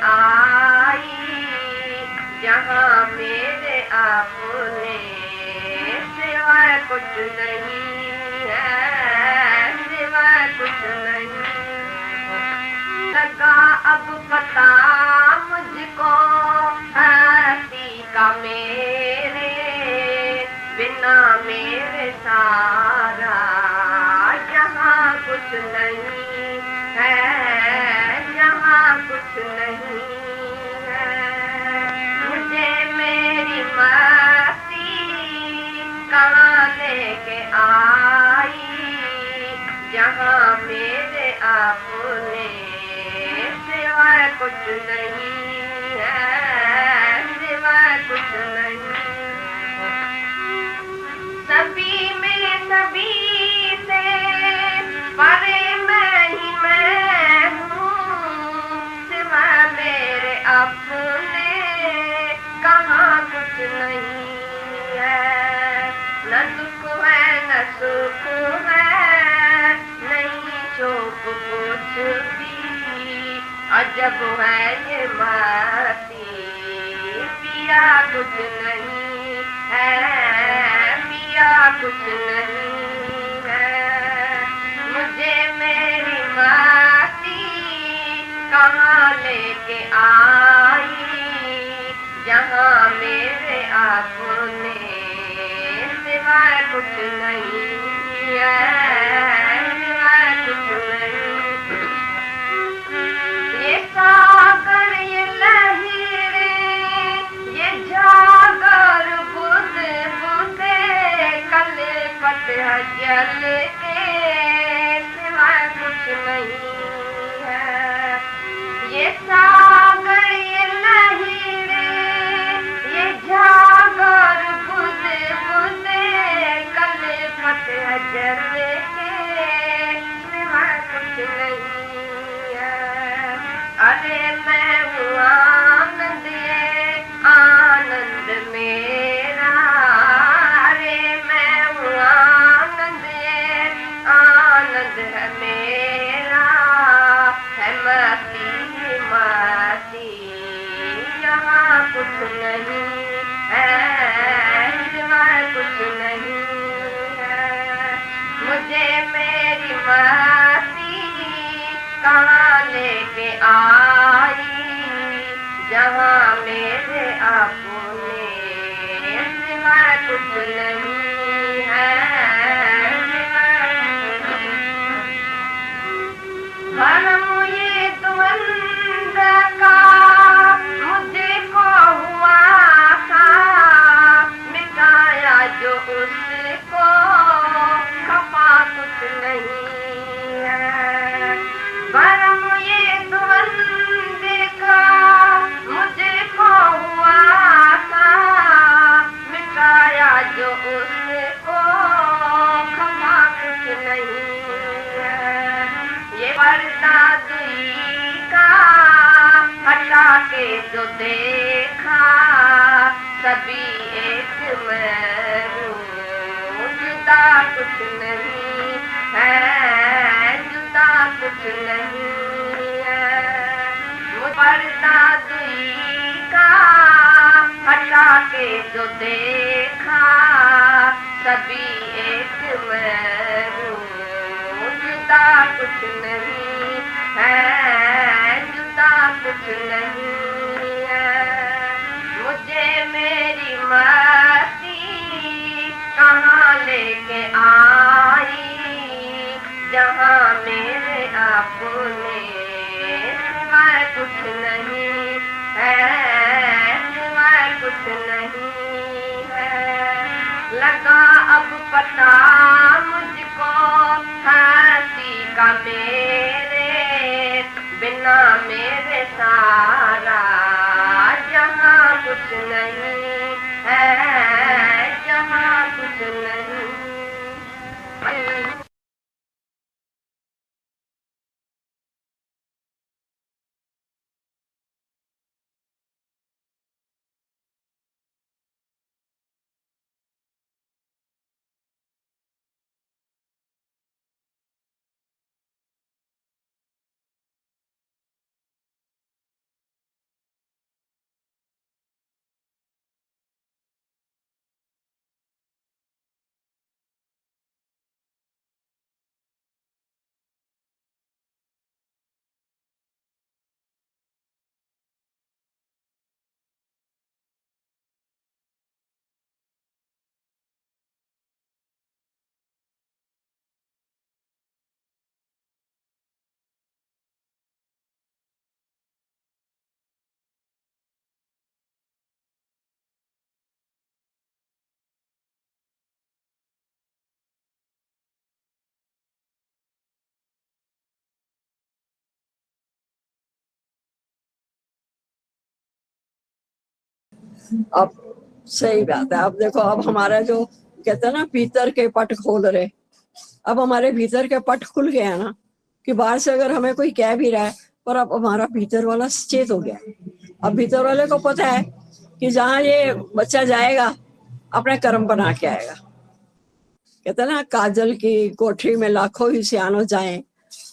आई, जहाँ मेरे आपने सिवाय कुछ नहीं है, सिवाय कुछ नहीं। लगा अब पता मुझको हस्ती का मेरे बिना मेरे सारा यहाँ कुछ नहीं है, यहाँ कुछ नहीं है। मुझे मेरी मस्ती कहाँ लेके आई, जहाँ मेरे आपने सिवाय कुछ नहीं है, सिवाय कुछ नहीं। सभी में सभी से परे मैं ही मैं हूँ, सिवाय मेरे अपने कहाँ कुछ नहीं है। न दुख है न सुख है, नहीं शोक कुछ भी, अजब है ये मस्ती, पिया कुछ नहीं है, पिया कुछ नहीं है। मुझे मेरी मस्ती कहाँ लेके आई, जहाँ मेरे आपने सिवाय कुछ नहीं है, सिवाय कुछ नहीं। ये सागर ये लहरें ये जागर बुध बुधे कले पतझड़ जल के सिवाय कुछ नहीं है। ये सागर ये लहरें ये जागर बुध बुधे कले पतझड़ जल के सिवाय कुछ नहीं है। अरे मैं हूँ आनंद ये आनंद मेरा, अरे मैं हूँ आनंद ये आनंद है मेरा, है मस्ती मस्ती यहाँ कुछ नहीं है, सिवाय कुछ नहीं है। मुझे मेरी मस्ती कहाँ लेके आई, जहाँ मेरे आपने सिवाय कुछ नहीं है, सिवाय कुछ नहीं। भरम ये द्वंद का मुझको हुआ था, मिटाया जो उसको खपा कुछ नहीं है। भरम ये द्वंद का मुझको हुआ था, मिटाया जो उसको खपा कुछ नहीं है। ये पर्दा दुई का हटा के जो देखा, सभी एक मैं हूँ, जुदा कुछ नहीं है, जुदा कुछ नहीं है। वो पर्दा दुई का हटा के जो देखा, सभी एक मैं हूँ, जुदा कुछ नहीं है, जुदा कुछ नहीं है। मुझे मेरी मस्ती कहाँ लेके आई, जहाँ मेरे आपने सिवाय कुछ नहीं है, सिवाय कुछ नहीं है। लगा अब पता मुझको हस्ती का मेरे बिना मेरे सारा जहाँ कुछ नहीं है, जहाँ कुछ नहीं। अब सही बात है। अब देखो, अब हमारा जो कहते हैं ना भीतर के पट खोल रहे, अब हमारे भीतर के पट खुल गए हैं ना, कि बाहर से अगर हमें कोई कह भी रहा है, पर अब हमारा भीतर वाला सचेत हो गया। अब भीतर वाले को पता है कि जहां ये बच्चा जाएगा अपने कर्म बना के आएगा। कहते हैं ना, काजल की कोठरी में लाखों ही सियानो जाए,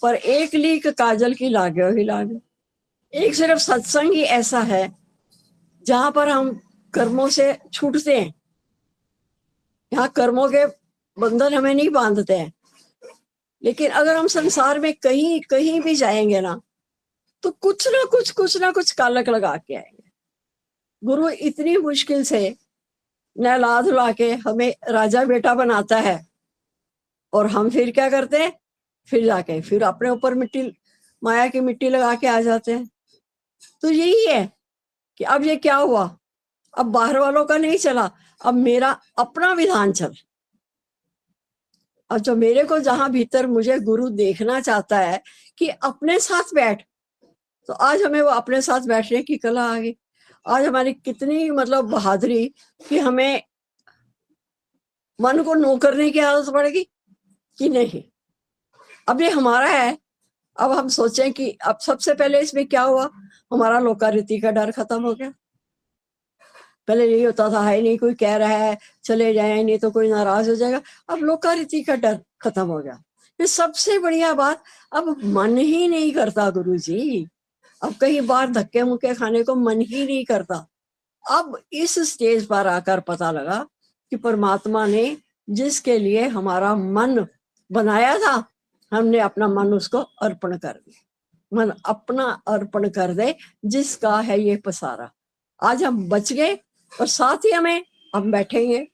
पर एक लीक काजल की लागे ही लागे। एक सिर्फ सत्संग ही ऐसा है जहां पर हम कर्मों से छूटते हैं। यहाँ कर्मों के बंधन हमें नहीं बांधते हैं। लेकिन अगर हम संसार में कहीं कहीं भी जाएंगे ना, तो कुछ ना कुछ कालक लगा के आएंगे। गुरु इतनी मुश्किल से नहला धुला के हमें राजा बेटा बनाता है, और हम फिर क्या करते हैं, फिर जाके फिर अपने ऊपर मिट्टी, माया की मिट्टी लगा के आ जाते हैं। तो यही है कि अब ये क्या हुआ, अब बाहर वालों का नहीं चला, अब मेरा अपना विधान चल। अब जो मेरे को जहां भीतर मुझे गुरु देखना चाहता है कि अपने साथ बैठ, तो आज हमें वो अपने साथ बैठने की कला आ गई। आज हमारी कितनी मतलब बहादुरी कि हमें मन को नो करने की आदत पड़ेगी कि नहीं, अब ये हमारा है। अब हम सोचें कि अब सबसे पहले इसमें क्या हुआ, हमारा लोकारीति का डर खत्म हो गया। पहले यही होता था, है नहीं कोई कह रहा है चले जाए, नहीं तो कोई नाराज हो जाएगा। अब लोकारीति का डर खत्म हो गया। ये सबसे बढ़िया बात, अब मन ही नहीं करता गुरु जी। अब कहीं बार धक्के मुक्के खाने को मन ही नहीं करता। अब इस स्टेज पर आकर पता लगा कि परमात्मा ने जिसके लिए हमारा मन बनाया था, हमने अपना मन उसको अर्पण कर दिया। मन अपना अर्पण कर दे, जिसका है ये पसारा। आज हम बच गए, और साथ ही हम बैठेंगे,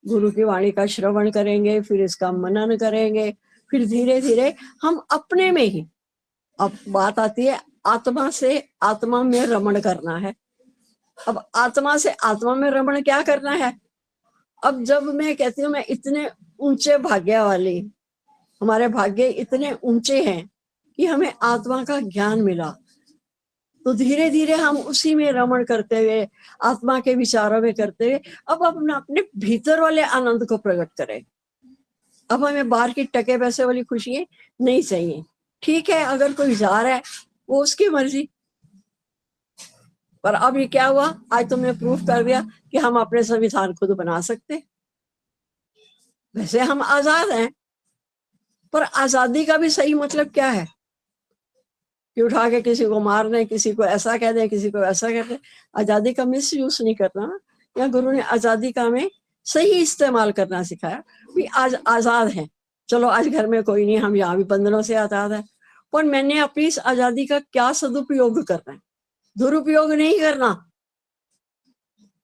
गुरु की वाणी का श्रवण करेंगे, फिर इसका मनन करेंगे, फिर धीरे धीरे हम अपने में ही, अब बात आती है आत्मा से आत्मा में रमण करना है। अब आत्मा से आत्मा में रमण क्या करना है, अब जब मैं कहती हूँ मैं इतने ऊंचे भाग्य वाली, हमारे भाग्य इतने ऊंचे हैं कि हमें आत्मा का ज्ञान मिला, तो धीरे धीरे हम उसी में रमण करते हुए, आत्मा के विचारों में करते हुए अब अपने भीतर वाले आनंद को प्रकट करें। अब हमें बाहर की टके पैसे वाली खुशी नहीं चाहिए। ठीक है, अगर कोई जा रहा है वो उसकी मर्जी, पर अब ये क्या हुआ, आज तुमने प्रूफ कर दिया कि हम अपने संविधान खुद बना सकते। वैसे हम आजाद हैं, पर आजादी का भी सही मतलब क्या है कि उठा के किसी को मार दें, किसी को ऐसा कह दें, किसी को ऐसा कह दें। आजादी का मिस यूज नहीं करना ना। या गुरु ने आजादी का हमें सही इस्तेमाल करना सिखाया। भी आज आजाद हैं, चलो आज घर में कोई नहीं, हम यहाँ भी बंधनों से आजाद है, पर मैंने अपनी इस आजादी का क्या सदुपयोग करना है, दुरुपयोग नहीं करना।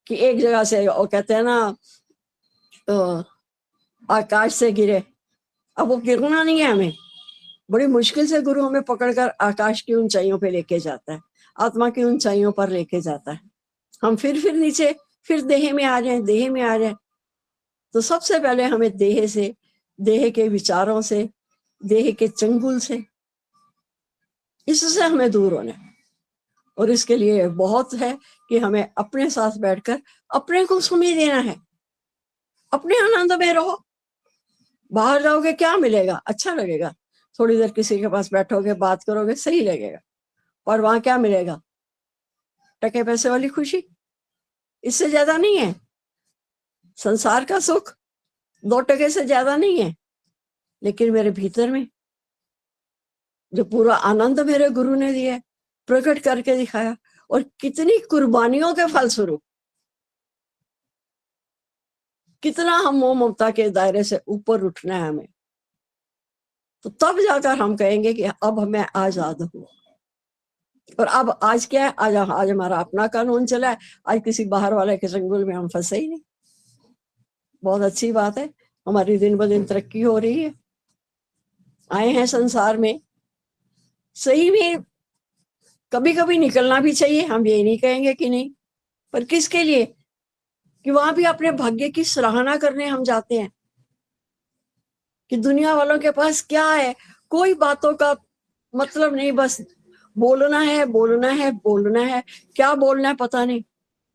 कि एक जगह से वो कहते हैं ना, तो आकाश से गिरे, अब वो गिरना नहीं है, हमें बड़ी मुश्किल से गुरु हमें पकड़कर आकाश की ऊंचाइयों पे लेके जाता है, आत्मा की ऊंचाइयों पर लेके जाता है। हम फिर नीचे, फिर देह में आ जाए, देह में आ जाए। तो सबसे पहले हमें देह से, देह के विचारों से, देह के चंगुल से, इससे हमें दूर होना है। और इसके लिए बहुत है कि हमें अपने साथ बैठकर अपने को समय देना है, अपने आनंद में रहो। बाहर जाओगे क्या मिलेगा, अच्छा लगेगा, थोड़ी देर किसी के पास बैठोगे, बात करोगे, सही लगेगा, और वहां क्या मिलेगा, टके पैसे वाली खुशी, इससे ज्यादा नहीं है। संसार का सुख 2 टके से ज्यादा नहीं है। लेकिन मेरे भीतर में जो पूरा आनंद मेरे गुरु ने दिया, प्रकट करके दिखाया, और कितनी कुर्बानियों के फलस्वरूप, कितना हम मोह ममता के दायरे से ऊपर उठना है हमें, तो तब जाकर हम कहेंगे कि अब मैं आजाद हूं। और अब आज क्या है, आज हमारा अपना कानून चला है, आज किसी बाहर वाले के चंगुल में हम फंसे ही नहीं। बहुत अच्छी बात है, हमारी दिन ब दिन तरक्की हो रही है। आए हैं संसार में, सही में कभी कभी निकलना भी चाहिए, हम ये नहीं कहेंगे कि नहीं, पर किसके लिए, कि वहां भी अपने भाग्य की सराहना करने हम जाते हैं कि दुनिया वालों के पास क्या है, कोई बातों का मतलब नहीं, बस बोलना है, बोलना है, बोलना है। क्या बोलना है पता नहीं,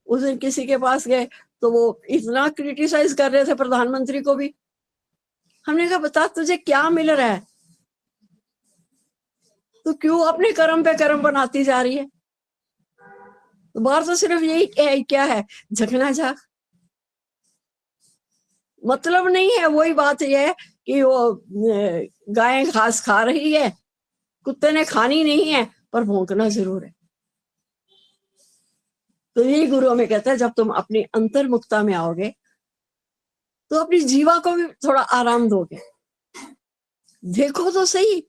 उस दिन किसी के पास गए तो वो इतना क्रिटिसाइज कर रहे थे प्रधानमंत्री को भी। हमने कहा बता तुझे क्या मिल रहा है, तो क्यों अपने कर्म पे कर्म बनाती जा रही है। तो बाहर तो सिर्फ यही क्या है, झकना झाक, मतलब नहीं है। वही बात यह है कि वो गाय घास खा रही है, कुत्ते ने खानी नहीं है, पर भौंकना जरूर है। तो यही गुरु हमें कहता है जब तुम अपनी अंतर्मुखता में आओगे तो अपनी जीवा को भी थोड़ा आराम दोगे। देखो तो सही,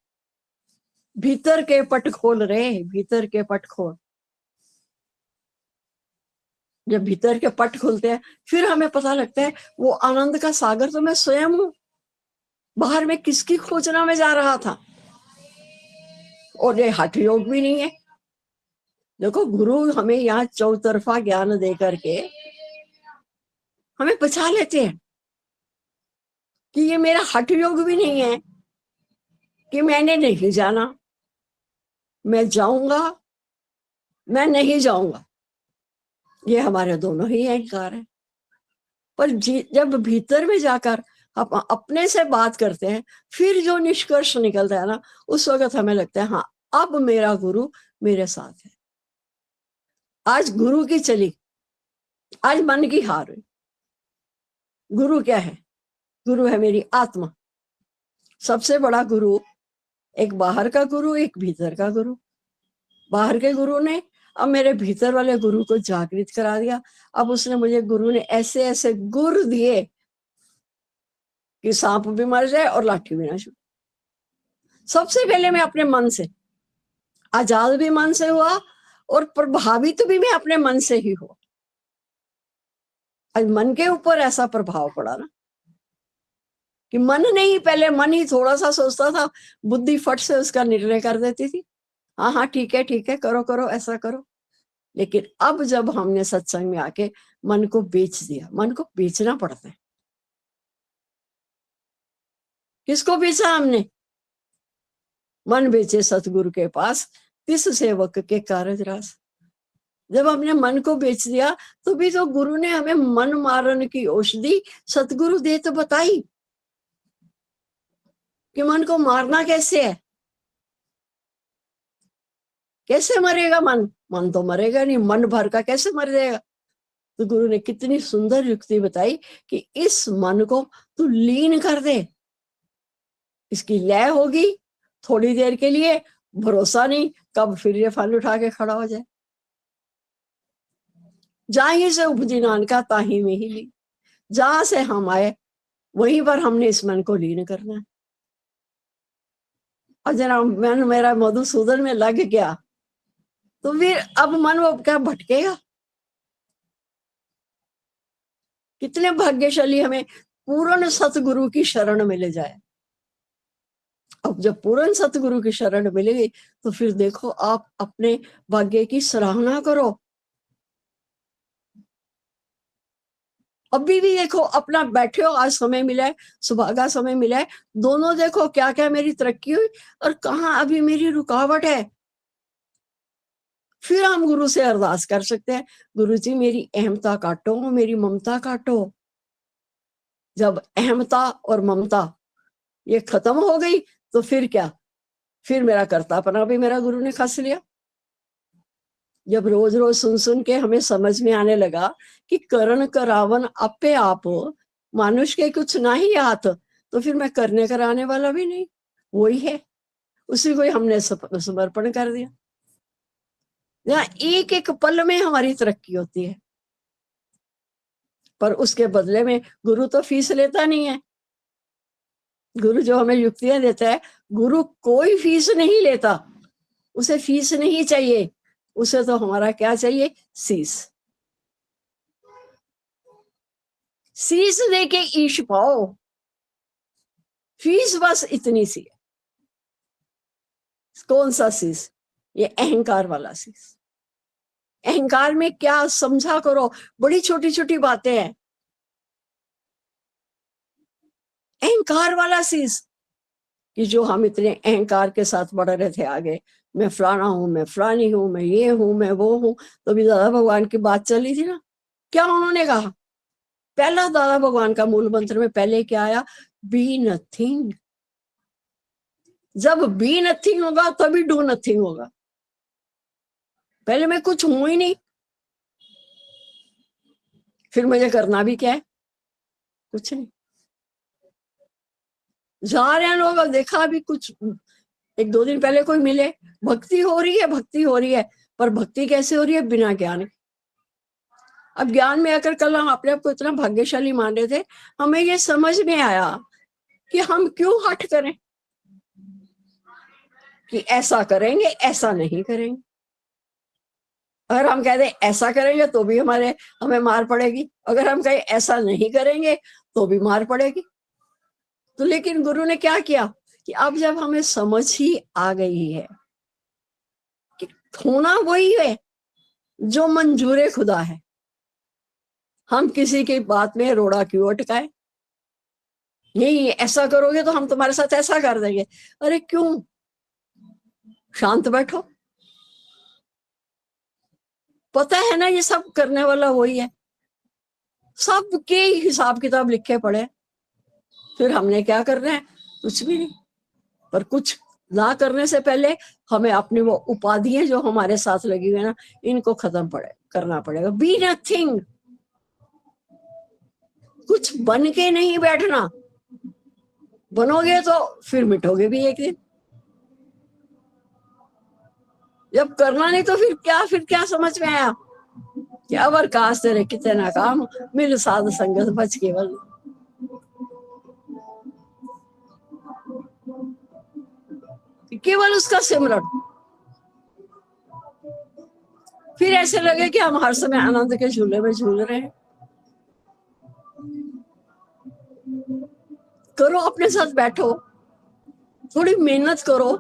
भीतर के पट खोल रहे, भीतर के पट खोल। जब भीतर के पट खुलते हैं फिर हमें पता लगता है वो आनंद का सागर तो मैं स्वयं हूं। बाहर में किसकी खोजना में जा रहा था। और ये हठ योग भी नहीं है। देखो गुरु हमें यहाँ चौतरफा ज्ञान दे करके हमें बचा लेते हैं कि ये मेरा हठ योग भी नहीं है कि मैंने नहीं जाना, मैं जाऊंगा, मैं नहीं जाऊंगा। ये हमारे दोनों ही अहंकार है। पर जब भीतर में जाकर हम अपने से बात करते हैं फिर जो निष्कर्ष निकलता है ना, उस वक्त हमें लगता है हाँ अब मेरा गुरु मेरे साथ है। आज गुरु की चली, आज मन की हार हुई। गुरु क्या है? गुरु है मेरी आत्मा। सबसे बड़ा गुरु, एक बाहर का गुरु, एक भीतर का गुरु। बाहर के गुरु ने अब मेरे भीतर वाले गुरु को जागृत करा दिया। अब उसने मुझे, गुरु ने ऐसे ऐसे गुर दिए कि सांप भी मर जाए और लाठी भी ना छूटे। सबसे पहले मैं अपने मन से, आजाद भी मन से हुआ और प्रभावित भी मैं अपने मन से ही हुआ। आज मन के ऊपर ऐसा प्रभाव पड़ा ना कि मन नहीं, पहले मन ही थोड़ा सा सोचता था, बुद्धि फट से उसका निर्णय कर देती थी, हाँ हाँ ठीक है करो करो ऐसा करो। लेकिन अब जब हमने सत्संग में आके मन को बेच दिया, मन को बेचना पड़ता है। किसको बेचा हमने? मन बेचे सतगुरु के पास, तिस सेवक के कारज रास। जब हमने मन को बेच दिया तो भी तो गुरु ने हमें मन मारन की औषधि सतगुरु दे तो बताई कि मन को मारना कैसे है, कैसे मरेगा मन। मन तो मरेगा नहीं, मन भर का कैसे मर जाएगा। तो गुरु ने कितनी सुंदर युक्ति बताई कि इस मन को तू लीन कर दे, इसकी लय होगी थोड़ी देर के लिए, भरोसा नहीं कब फिर ये फल उठा के खड़ा हो जाए। जहीं से उपजी नानका ताही में ही ली, जहां से हम आए वहीं पर हमने इस मन को लीन करना है। और जरा मन मेरा मधुसूदन में लग गया तो फिर अब मन वो क्या भटकेगा। कितने भाग्यशाली हमें पूर्ण सतगुरु की शरण मिल जाए। अब जब पूर्ण सतगुरु की शरण मिलेगी तो फिर देखो आप अपने भाग्य की सराहना करो। अभी भी देखो अपना बैठे हो, आज समय मिला है, सुबह का समय मिला है, दोनों देखो क्या क्या मेरी तरक्की हुई और कहाँ अभी मेरी रुकावट है। फिर हम गुरु से अरदास कर सकते हैं, गुरु जी मेरी अहमता काटो, मेरी ममता काटो। जब अहमता और ममता ये खत्म हो गई तो फिर क्या, फिर मेरा कर्तापना भी मेरा गुरु ने खस लिया। जब रोज रोज सुन सुन के हमें समझ में आने लगा कि करण करावन अपे आप, मानुष के कुछ ना ही हाथ, तो फिर मैं करने कराने वाला भी नहीं, वही है, उसी को हमने समर्पण कर दिया। यहाँ एक एक पल में हमारी तरक्की होती है, पर उसके बदले में गुरु तो फीस लेता नहीं है। गुरु जो हमें युक्तियां देता है, गुरु कोई फीस नहीं लेता, उसे फीस नहीं चाहिए, उसे तो हमारा क्या चाहिए, शीश। शीश देके ईश पाओ, फीस बस इतनी सी है। कौन सा शीश? ये अहंकार वाला शीश। अहंकार में क्या समझा करो, बड़ी छोटी छोटी बातें हैं। अहंकार वाला शीश कि जो हम इतने अहंकार के साथ बढ़ रहे थे आगे, मैं फलाना हूं, मैं फलानी हूं, मैं ये हूं, मैं वो हूं, तो भी दादा भगवान की बात चली थी ना, क्या उन्होंने कहा? पहला दादा भगवान का मूल मंत्र में पहले क्या आया? Be nothing. जब बी नथिंग होगा तभी डू नथिंग होगा। पहले मैं कुछ हूं ही नहीं, फिर मुझे करना भी क्या है? कुछ नहीं। जा रहे हैं लोग, अब देखा अभी कुछ 1-2 दिन पहले कोई मिले, भक्ति हो रही है, भक्ति हो रही है, पर भक्ति कैसे हो रही है? बिना ज्ञान के। अब ज्ञान में आकर कल हम अपने आप को इतना भाग्यशाली मान रहे थे, हमें ये समझ में आया कि हम क्यों हठ करें कि ऐसा करेंगे, ऐसा नहीं करेंगे। अगर हम कहते ऐसा करेंगे तो भी हमें मार पड़ेगी, अगर हम कहें ऐसा नहीं करेंगे तो भी मार पड़ेगी। तो लेकिन गुरु ने क्या किया कि अब जब हमें समझ ही आ गई है कि होना वही है जो मंजूरे खुदा है, हम किसी की बात में रोड़ा क्यों अटकाए? नहीं, ऐसा करोगे तो हम तुम्हारे साथ ऐसा कर देंगे। अरे क्यों? शांत बैठो, पता है ना ये सब करने वाला वही है, सबके हिसाब किताब लिखे पड़े। फिर हमने क्या करना है? कुछ भी नहीं। पर कुछ ना करने से पहले हमें अपनी वो उपाधियां जो हमारे साथ लगी हुई है ना, इनको खत्म करना पड़ेगा। Be nothing. कुछ बन के नहीं बैठना, बनोगे तो फिर मिटोगे भी एक दिन। जब करना नहीं तो फिर क्या समझ में आया? क्या वरकास तेरे कितने नाकाम, मिल साध संगत बच केवल। केवल उसका सिमरन। फिर ऐसे लगे कि हम हर समय आनंद के झूले में झूल रहे हैं। करो, अपने साथ बैठो, थोड़ी मेहनत करो।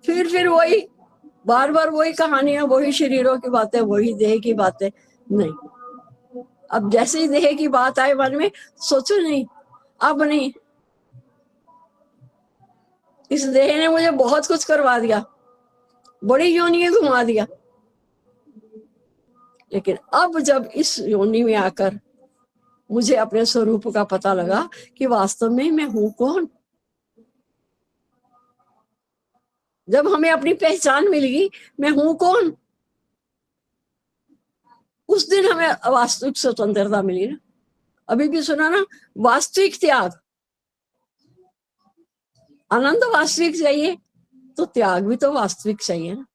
फिर वही बार बार वही कहानियां, वही शरीरों की बातें, वही देह की बातें। नहीं, अब जैसे ही देह की बात आए मन में, सोचो नहीं, अब नहीं, इस देह ने मुझे बहुत कुछ करवा दिया, बड़ी योनि घुमा दिया, लेकिन अब जब इस योनि में आकर मुझे अपने स्वरूप का पता लगा कि वास्तव में मैं हूं कौन, जब हमें अपनी पहचान मिल गई, मैं हूं कौन, उस दिन हमें वास्तविक स्वतंत्रता मिली ना। अभी भी सुना ना, वास्तविक त्याग। आनंद वास्तविक चाहिए तो त्याग भी तो वास्तविक चाहिए ना।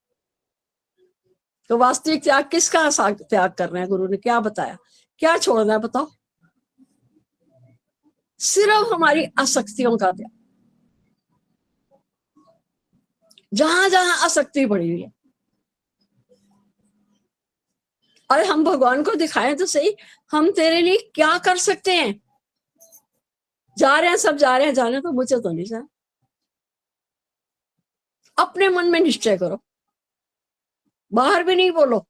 तो वास्तविक त्याग किसका त्याग करना है? गुरु ने क्या बताया, क्या छोड़ना है बताओ? सिर्फ हमारी आसक्तियों का त्याग। जहां जहां आसक्ति पड़ी हुई है, और हम भगवान को दिखाएं तो सही, हम तेरे लिए क्या कर सकते हैं? जा रहे हैं, सब जा रहे हैं, जाने तो मुझे तो नहीं जाना। अपने मन में निश्चय करो, बाहर भी नहीं बोलो,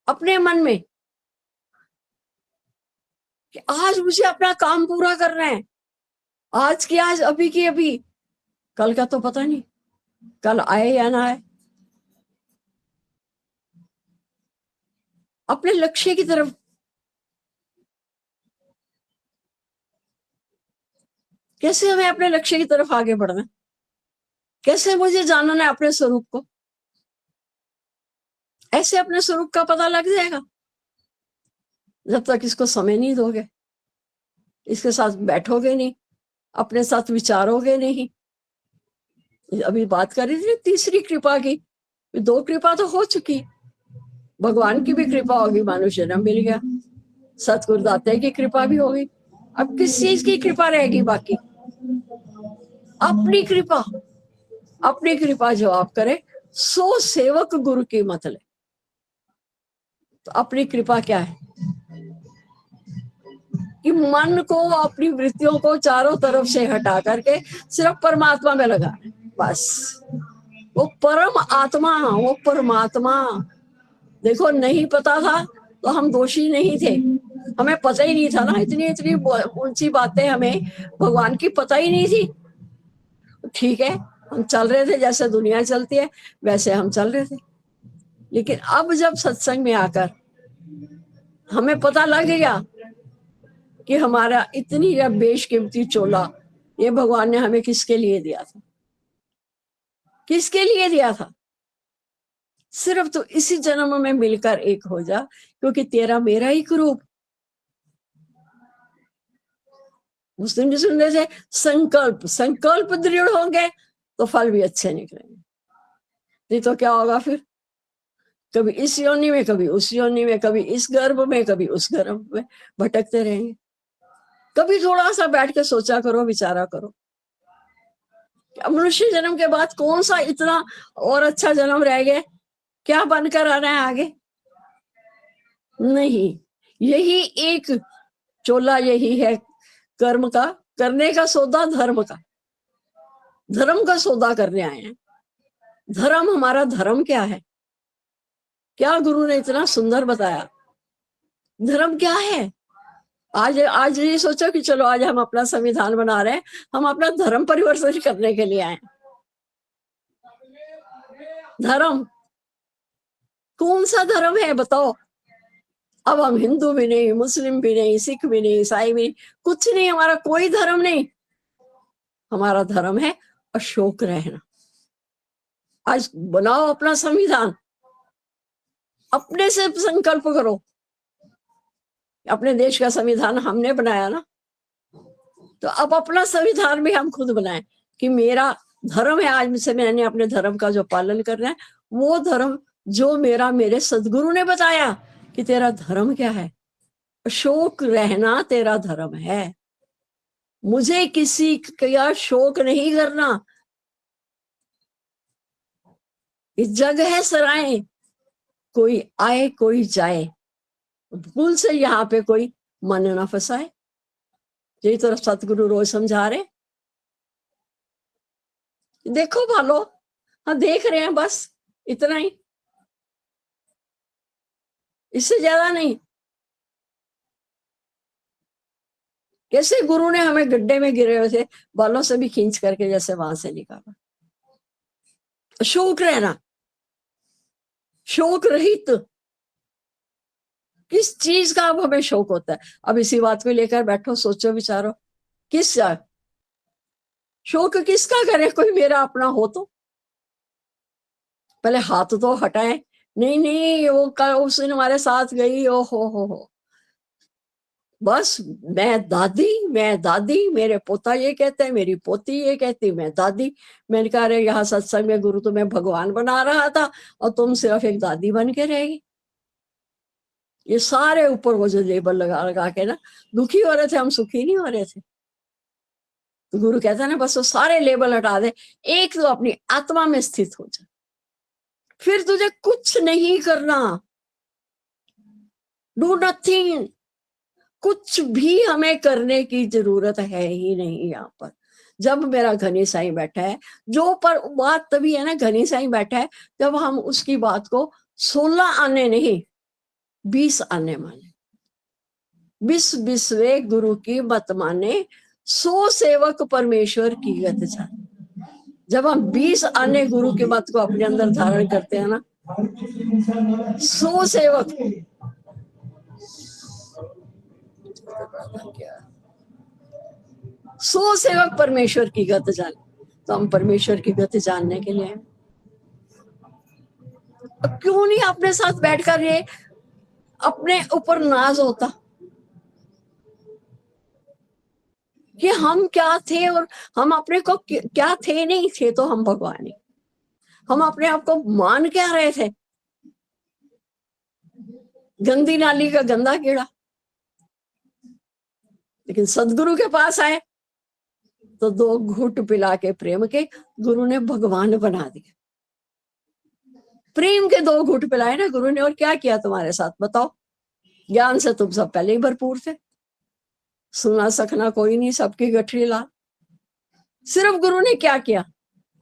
अपने मन में कि आज मुझे अपना काम पूरा करना है, आज की आज, अभी की अभी, कल का तो पता नहीं, कल आए या ना आए। अपने लक्ष्य की तरफ। कैसे हमें अपने लक्ष्य की तरफ आगे बढ़ना, कैसे मुझे जानना है अपने स्वरूप को? ऐसे अपने स्वरूप का पता लग जाएगा जब तक इसको समय नहीं दोगे, इसके साथ बैठोगे नहीं, अपने साथ विचारोगे नहीं। अभी बात कर रही थी तीसरी कृपा की, 2 कृपा तो हो चुकी, भगवान की भी कृपा होगी, मानुष्य जन्म मिल गया, सतगुरु दाते की कृपा भी होगी। अब किस चीज की कृपा रहेगी बाकी? अपनी कृपा। अपनी कृपा जो आप करे, सो सेवक गुरु की मत ले। तो अपनी कृपा क्या है कि मन को, अपनी वृत्तियों को चारों तरफ से हटा करके सिर्फ परमात्मा में लगा, बस। वो परम आत्मा, वो परमात्मा। देखो, नहीं पता था तो हम दोषी नहीं थे, हमें पता ही नहीं था ना, इतनी इतनी ऊंची बातें हमें भगवान की पता ही नहीं थी। ठीक है, हम चल रहे थे, जैसे दुनिया चलती है वैसे हम चल रहे थे। लेकिन अब जब सत्संग में आकर हमें पता लग गया कि हमारा इतनी बेशकीमती चोला ये भगवान ने हमें किसके लिए दिया था, किसके लिए दिया था? सिर्फ तो इसी जन्म में मिलकर एक हो जा, क्योंकि तेरा मेरा ही रूप। मुस्लिम जी सुनने से संकल्प संकल्प दृढ़ होंगे तो फल भी अच्छे निकलेंगे, नहीं तो क्या होगा फिर? कभी इस योनि में, कभी उस योनि में, कभी इस गर्भ में, कभी उस गर्भ में भटकते रहेंगे। कभी थोड़ा सा बैठ के सोचा करो, विचारा करो, मनुष्य जन्म के बाद कौन सा इतना और अच्छा जन्म रह गया? क्या बनकर आना है आगे? नहीं, यही एक चोला, यही है कर्म का, करने का सौदा, धर्म का, धर्म का सौदा करने आए हैं। धर्म, हमारा धर्म क्या है? क्या गुरु ने इतना सुंदर बताया। धर्म क्या है? आज ये सोचो कि चलो आज हम अपना संविधान बना रहे हैं, हम अपना धर्म परिवर्तन करने के लिए आए। धर्म कौन सा धर्म है बताओ? अब हम हिंदू भी नहीं, मुस्लिम भी नहीं, सिख भी नहीं, ईसाई भी नहीं, कुछ नहीं, हमारा कोई धर्म नहीं। हमारा धर्म है अशोक रहना। आज बनाओ अपना संविधान, अपने से संकल्प करो। अपने देश का संविधान हमने बनाया ना, तो अब अपना संविधान भी हम खुद बनाएं कि मेरा धर्म है, आज से मैंने अपने धर्म का जो पालन करना है, वो धर्म जो मेरे सदगुरु ने बताया कि तेरा धर्म क्या है। अशोक रहना तेरा धर्म है। मुझे किसी का शोक नहीं करना। इस जग है सराय, कोई आए कोई जाए, भूल से यहाँ पे कोई मन ना फंसाए। यही तो सतगुरु रोज समझा रहे। देखो भालो, हाँ देख रहे हैं, बस इतना ही, इससे ज्यादा नहीं। कैसे गुरु ने हमें गड्ढे में गिरे हुए थे बालों से भी खींच करके जैसे वहां से निकाला। शोक रहना, शोक रहित। किस चीज का अब हमें शौक होता है? अब इसी बात को लेकर बैठो, सोचो, विचारो, किस शौक किसका करे? कोई मेरा अपना हो तो पहले हाथ तो हटाए। नहीं नहीं, वो कल उस दिन हमारे साथ गई, ओ हो, बस मैं दादी, मेरे पोता ये कहते हैं, मेरी पोती ये कहती, मैं दादी। मैंने कहा अरे यहाँ सत्संग में गुरु तुम्हें भगवान बना रहा था और तुम सिर्फ एक दादी बन के रहेगी। ये सारे ऊपर वो जो लेबल लगा लगा के ना दुखी हो रहे थे, हम सुखी नहीं हो रहे थे। तो गुरु कहता है ना, बस वो सारे लेबल हटा दे, एक तो अपनी आत्मा में स्थित हो जा, फिर तुझे कुछ नहीं करना। Do nothing. कुछ भी हमें करने की जरूरत है ही नहीं। यहाँ पर जब मेरा घनी साईं बैठा है, जो पर बात तभी है ना, घनी साईं बैठा है जब हम उसकी बात को 16 आने नहीं 20 आने माने। 20 गुरु की मत माने, 100 सेवक परमेश्वर की गत जाने। जब हम 20 आने गुरु की मत को अपने अंदर धारण करते हैं ना, 100 सेवक 100 सेवक परमेश्वर की गत जाने। तो हम परमेश्वर की गति जानने के लिए क्यों नहीं अपने साथ बैठकर ये अपने ऊपर नाज होता कि हम क्या थे और हम अपने को क्या थे? नहीं थे तो हम भगवान ही। हम अपने आप को मान क्या रहे थे? गंदी नाली का गंदा कीड़ा। लेकिन सदगुरु के पास आए तो 2 घूंट पिला के प्रेम के गुरु ने भगवान बना दिया। प्रेम के 2 घूंट पिलाए ना गुरु ने, और क्या किया तुम्हारे साथ बताओ? ज्ञान से तुम सब पहले ही भरपूर थे, सुना सकना कोई नहीं, सबकी गठरी ला। सिर्फ गुरु ने क्या किया?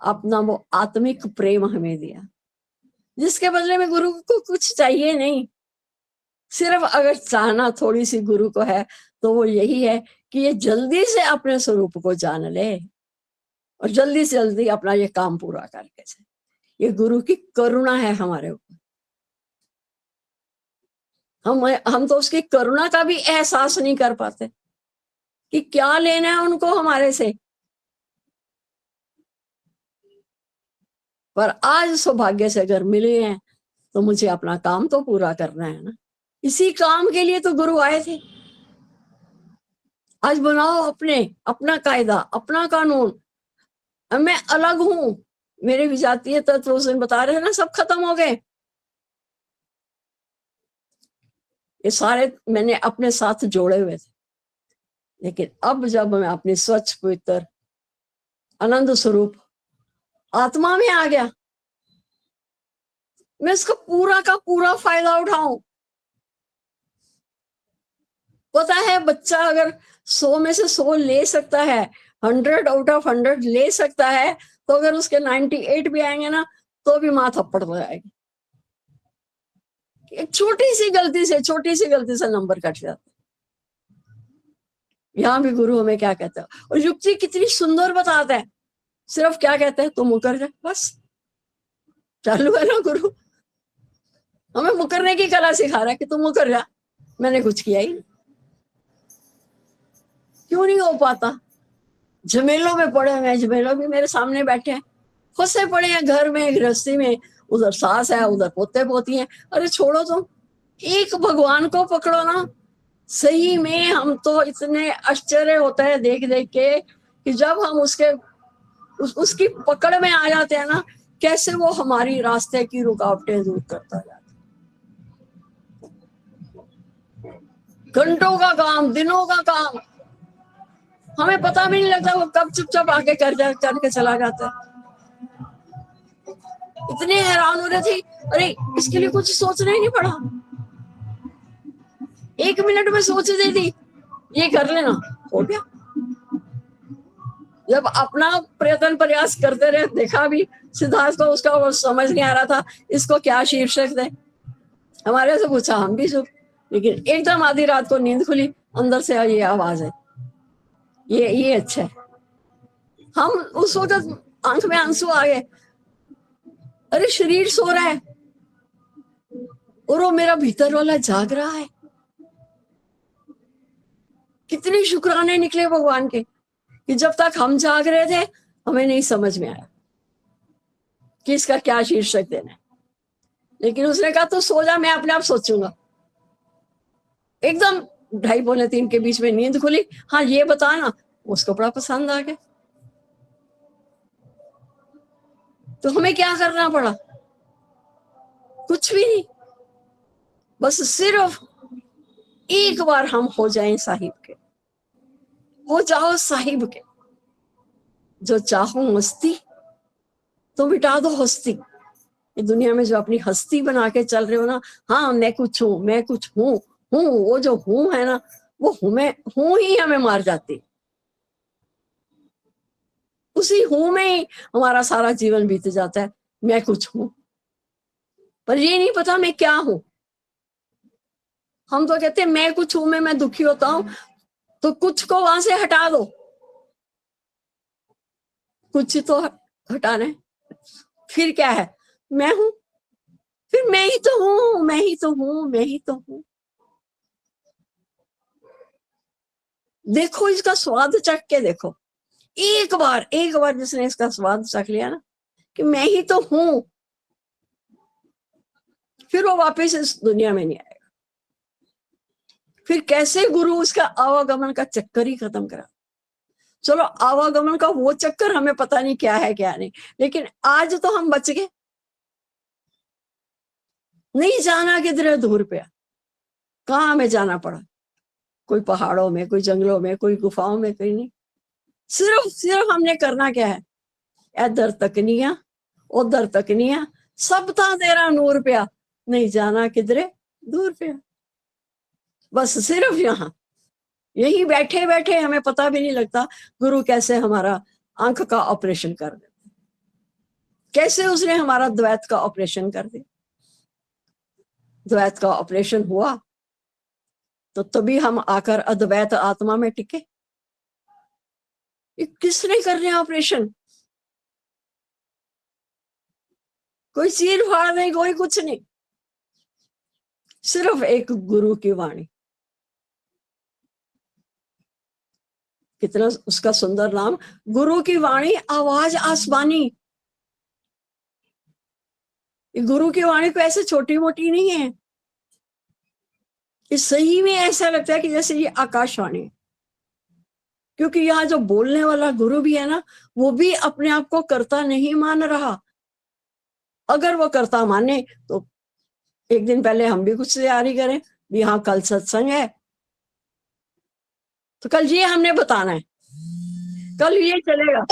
अपना वो आत्मिक प्रेम हमें दिया, जिसके बदले में गुरु को कुछ चाहिए नहीं। सिर्फ अगर चाहना थोड़ी सी गुरु को है तो वो यही है कि ये जल्दी से अपने स्वरूप को जान ले और जल्दी से जल्दी अपना ये काम पूरा करके जाए। ये गुरु की करुणा है हमारे ऊपर। हम तो उसकी करुणा का भी एहसास नहीं कर पाते कि क्या लेना है उनको हमारे से। पर आज सौभाग्य से अगर मिले हैं तो मुझे अपना काम तो पूरा करना है ना। इसी काम के लिए तो गुरु आए थे। आज बनाओ अपना कायदा, अपना कानून। अब मैं अलग हूं, मेरे विजातीय तत्व उस दिन बता रहे हैं ना, सब खत्म हो गए। ये सारे मैंने अपने साथ जोड़े हुए थे। लेकिन अब जब मैं अपने स्वच्छ पवित्र आनंद स्वरूप आत्मा में आ गया, मैं इसका पूरा का पूरा फायदा उठाऊं। पता है बच्चा अगर 100 में से 100 ले सकता है, 100 आउट ऑफ 100 ले सकता है, तो अगर उसके 98 भी आएंगे ना तो भी माँ थप्पड़ लगाएगी। एक छोटी सी गलती से नंबर कट जाता है। यहाँ भी गुरु हमें क्या कहता है, और युक्ति कितनी सुंदर बताता है। सिर्फ क्या कहते हैं, तुम मुकर जा, बस चालू है ना। गुरु हमें मुकरने की कला सिखा रहा है कि तुम मुकर जा। मैंने कुछ किया ही नहीं। क्यों नहीं हो पाता? झमेलों में पड़े हैं, झमेलों भी मेरे सामने बैठे हैं, फंसे पड़े हैं घर में, गृहस्थी में, उधर सास है, उधर पोते पोती हैं। अरे छोड़ो तुम, एक भगवान को पकड़ो ना। सही में हम तो इतने आश्चर्य होता है देख देख के कि जब हम उसकी पकड़ में आ जाते हैं ना, कैसे वो हमारी रास्ते की रुकावटें दूर करता जाता है। घंटों का काम, दिनों का काम, हमें पता भी नहीं लगता वो कब चुपचाप आके करके चला जाता है। इतने हैरान हो रहे थे, अरे इसके लिए कुछ सोचना ही नहीं पड़ा। 1 मिनट में सोच दी थी, ये कर लेना, हो गया। जब अपना प्रयत्न प्रयास करते रहे, देखा भी सिद्धार्थ को उसका वो समझ नहीं आ रहा था इसको क्या शीर्षक दे। हमारे से पूछा, हम भी चुप। लेकिन एकदम आधी रात को नींद खुली, अंदर से ये आवाज है, ये अच्छा है। हम उस वक्त आंख में आंसू आ गए। अरे शरीर सो रहा है और वो मेरा भीतर वाला जाग रहा है। कितने शुक्राने निकले भगवान के कि जब तक हम जाग रहे थे हमें नहीं समझ में आया कि इसका क्या शीर्षक देना है। लेकिन उसने कहा तो सो जा, मैं अपने आप सोचूंगा। एकदम 2:30 पौने 3 के बीच में नींद खुली। हाँ ये बताना, उसको बड़ा पसंद आ गया। तो हमें क्या करना पड़ा? कुछ भी नहीं, बस सिर्फ एक बार हम हो जाएं साहिब के, हो जाओ साहिब के। जो चाहो मस्ती तो मिटा दो हस्ती। ये दुनिया में जो अपनी हस्ती बना के चल रहे हो ना, हाँ मैं कुछ हूं, मैं कुछ हूं, वो जो हूं है ना, वो हूं ही हमें मार जाती। उसी हूं में ही हमारा सारा जीवन बीत जाता है। मैं कुछ हूं, पर ये नहीं पता मैं क्या हूं। हम तो कहते हैं मैं कुछ हूं में मैं दुखी होता हूं, तो कुछ को वहां से हटा दो, कुछ तो हटाना है। फिर क्या है? मैं हूं, फिर मैं ही तो हूं, मैं ही तो हूं, मैं ही तो हूं। देखो इसका स्वाद चख के देखो। एक बार जिसने इसका स्वाद चख लिया ना कि मैं ही तो हूं, फिर वो वापस इस दुनिया में नहीं आएगा। फिर कैसे गुरु उसका आवागमन का चक्कर ही खत्म करा। चलो आवागमन का वो चक्कर हमें पता नहीं क्या है क्या नहीं, लेकिन आज तो हम बच गए। नहीं जाना किधर दूर पे, कहाँ हमें जाना पड़ा? कोई पहाड़ों में, कोई जंगलों में, कोई गुफाओं में, कहीं नहीं। सिर्फ हमने करना क्या है? इधर तकनिया उधर तकनिया, सब था तेरा नूर पिया, नहीं जाना किधरे दूर पे। बस सिर्फ यहाँ यही बैठे बैठे हमें पता भी नहीं लगता गुरु कैसे हमारा आंख का ऑपरेशन कर दे, कैसे उसने हमारा द्वैत का ऑपरेशन कर दिया। द्वैत का ऑपरेशन हुआ तो तभी हम आकर अद्वैत आत्मा में टिके। ये किसने करने ऑपरेशन? कोई चीर फाड़ नहीं, कोई कुछ नहीं। सिर्फ एक गुरु की वाणी। कितना उसका सुंदर नाम, गुरु की वाणी, आवाज आसमानी। गुरु की वाणी को ऐसे छोटी मोटी नहीं है, ये सही में ऐसा लगता है कि जैसे ये आकाशवाणी है। क्योंकि यहाँ जो बोलने वाला गुरु भी है ना, वो भी अपने आप को कर्ता नहीं मान रहा। अगर वो कर्ता माने तो एक दिन पहले हम भी कुछ तैयारी करें, भी हाँ कल सत्संग है, तो कल ये हमने बताना है, कल ये चलेगा।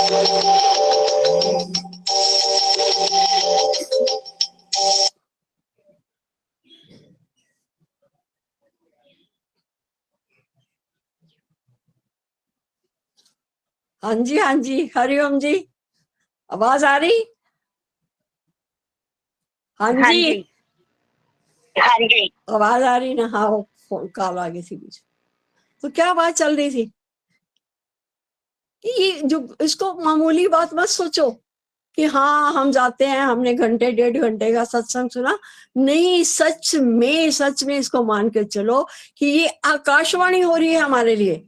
हाँ जी, हाँ जी, हरिओम जी, आवाज आ रही? हाँ हाँ जी, जी, हाँ जी। आवाज आ रही ना? हाँ, वो फोन कॉल आ गई थी बीच। तो क्या बात चल रही थी कि ये जो, इसको मामूली बात मत सोचो कि हाँ हम जाते हैं, हमने घंटे 1.5 घंटे का सत्संग सुना। नहीं, सच में इसको मान के चलो कि ये आकाशवाणी हो रही है हमारे लिए।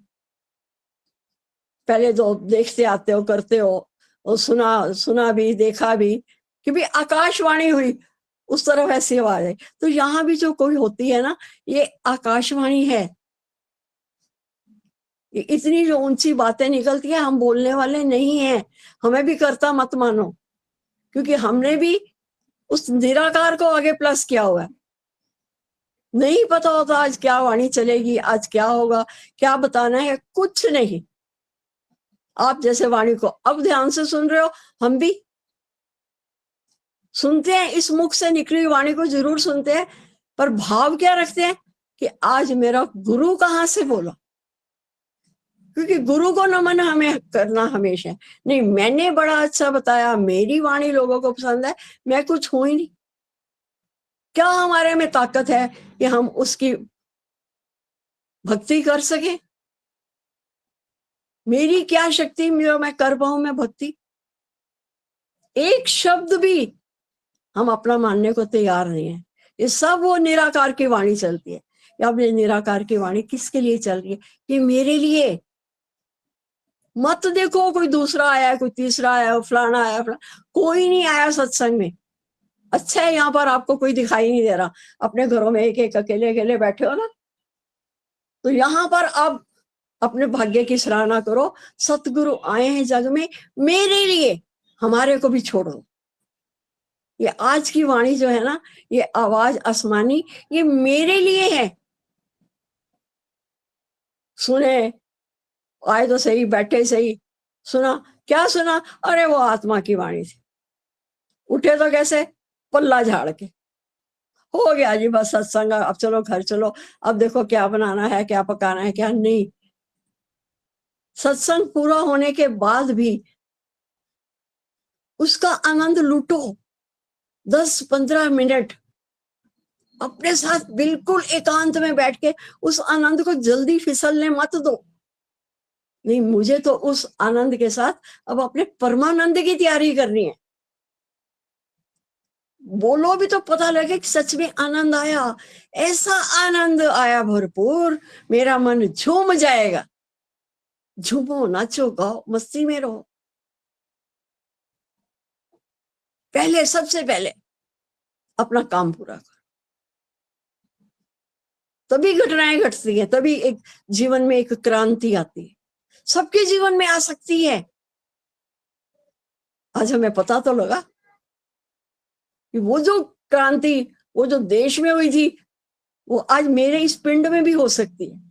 पहले तो देखते आते हो, करते हो, और सुना भी, देखा भी कि भी आकाशवाणी हुई, उस तरफ ऐसी आवाज है। तो यहाँ भी जो कोई होती है ना, ये आकाशवाणी है। इतनी जो ऊंची बातें निकलती है, हम बोलने वाले नहीं हैं, हमें भी करता मत मानो, क्योंकि हमने भी उस निराकार को आगे प्लस किया हुआ है। नहीं पता होता आज क्या वाणी चलेगी, आज क्या होगा, क्या बताना है, कुछ नहीं। आप जैसे वाणी को अब ध्यान से सुन रहे हो, हम भी सुनते हैं, इस मुख से निकली वाणी को जरूर सुनते हैं, पर भाव क्या रखते हैं कि आज मेरा गुरु कहाँ से बोला। क्योंकि गुरु को नमन हमें करना हमेशा। नहीं, मैंने बड़ा अच्छा बताया, मेरी वाणी लोगों को पसंद है, मैं कुछ हूं ही नहीं। क्या हमारे में ताकत है कि हम उसकी भक्ति कर सके? मेरी क्या शक्ति जो मैं कर पाऊं मैं भक्ति? एक शब्द भी हम अपना मानने को तैयार नहीं है। ये सब वो निराकार की वाणी चलती है। अब ये निराकार की वाणी किसके लिए चल रही है? ये मेरे लिए। मत देखो कोई दूसरा आया है, कोई तीसरा आया है, फलाना आया, कोई नहीं आया सत्संग में। अच्छा है यहाँ पर आपको कोई दिखाई नहीं दे रहा, अपने घरों में एक एक अकेले अकेले बैठे हो ना, तो यहाँ पर आप अपने भाग्य की सराहना करो। सतगुरु आए हैं जग में मेरे लिए, हमारे को भी छोड़ो। ये आज की वाणी जो है ना, ये आवाज आसमानी, ये मेरे लिए है। सुने, आए तो सही, बैठे सही, सुना, क्या सुना? अरे वो आत्मा की वाणी थी। उठे तो कैसे? पल्ला झाड़ के, हो गया जी बस सत्संग, अब चलो घर चलो, अब देखो क्या बनाना है, क्या पकाना है, क्या नहीं। सत्संग पूरा होने के बाद भी उसका आनंद लूटो। 10-15 मिनट अपने साथ बिल्कुल एकांत में बैठ के उस आनंद को जल्दी फिसलने मत दो। नहीं, मुझे तो उस आनंद के साथ अब अपने परमानंद की तैयारी करनी है। बोलो भी तो पता लगे कि सच में आनंद आया। ऐसा आनंद आया भरपूर, मेरा मन झूम जाएगा। झूमो, नाचो, गाओ, मस्ती में रहो। पहले, सबसे पहले अपना काम पूरा करो, तभी घटनाएं घटती हैं, तभी एक जीवन में एक क्रांति आती है। सबके जीवन में आ सकती है। आज हमें पता तो लगा कि वो जो क्रांति, वो जो देश में हुई थी, वो आज मेरे इस पिंड में भी हो सकती है।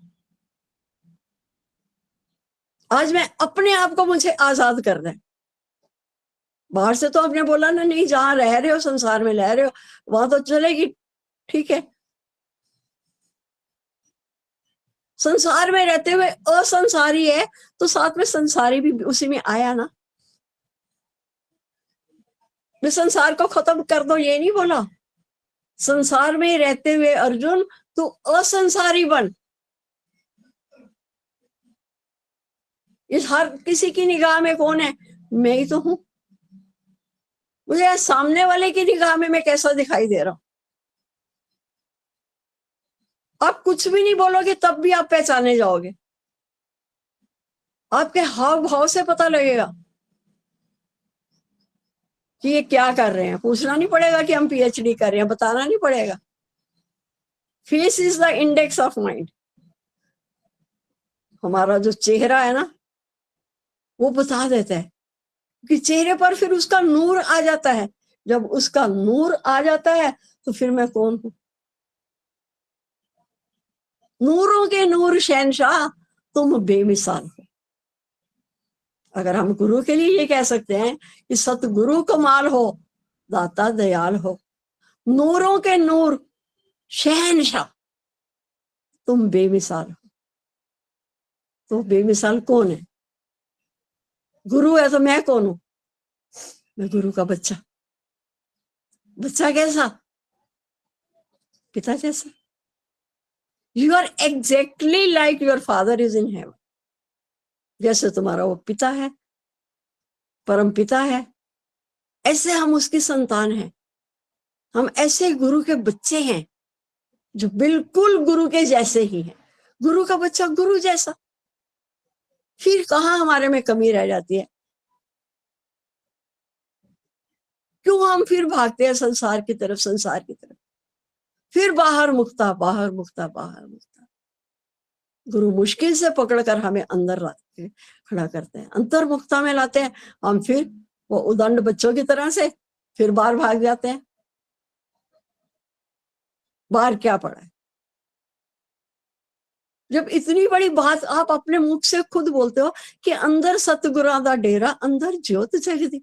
आज मैं अपने आप को मुझे आजाद करना है। बाहर से तो आपने बोला ना, नहीं जहां रह रहे हो, संसार में रह रहे हो, वहां तो चलेगी, ठीक है। संसार में रहते हुए असंसारी है, तो साथ में संसारी भी उसी में आया ना। मैं संसार को खत्म कर दो ये नहीं बोला। संसार में रहते हुए अर्जुन तू असंसारी बन। इस हर किसी की निगाह में कौन है? मैं ही तो हूं। मुझे सामने वाले की निगाह में मैं कैसा दिखाई दे रहा हूं? आप कुछ भी नहीं बोलोगे तब भी आप पहचाने जाओगे, आपके हाव भाव से पता लगेगा कि ये क्या कर रहे हैं। पूछना नहीं पड़ेगा कि हम पीएचडी कर रहे हैं, बताना नहीं पड़ेगा। Face is the index of mind. हमारा जो चेहरा है ना वो बता देता है कि चेहरे पर फिर उसका नूर आ जाता है। जब उसका नूर आ जाता है तो फिर मैं कौन हूं? नूरों के नूर शहनशाह, तुम बेमिसाल हो। अगर हम गुरु के लिए ये कह सकते हैं कि सतगुरु कमाल हो, दाता दयाल हो, नूरों के नूर शहनशाह, तुम बेमिसाल हो। तो बेमिसाल कौन है? गुरु है तो मैं कौन हूं? मैं गुरु का बच्चा। बच्चा कैसा? पिता जैसा। You are exactly like your father is in heaven. जैसे तुम्हारा वो पिता है, परम पिता है, ऐसे हम उसकी संतान हैं। हम ऐसे गुरु के बच्चे हैं जो बिल्कुल गुरु के जैसे ही हैं। गुरु का बच्चा गुरु जैसा। फिर कहाँ हमारे में कमी रह जाती है? क्यों हम फिर भागते हैं संसार की तरफ, संसार की तरफ? फिर बाहर मुक्ता, बाहर मुक्ता, बाहर मुक्ता। गुरु मुश्किल से पकड़कर हमें अंदर लाते, खड़ा करते हैं, अंतर्मुक्ता में लाते हैं। हम फिर वो उदंड बच्चों की तरह से फिर बाहर भाग जाते हैं। बाहर क्या पड़ा है? जब इतनी बड़ी बात आप अपने मुख से खुद बोलते हो कि अंदर सतगुरां दा डेरा, अंदर ज्योत जगदी।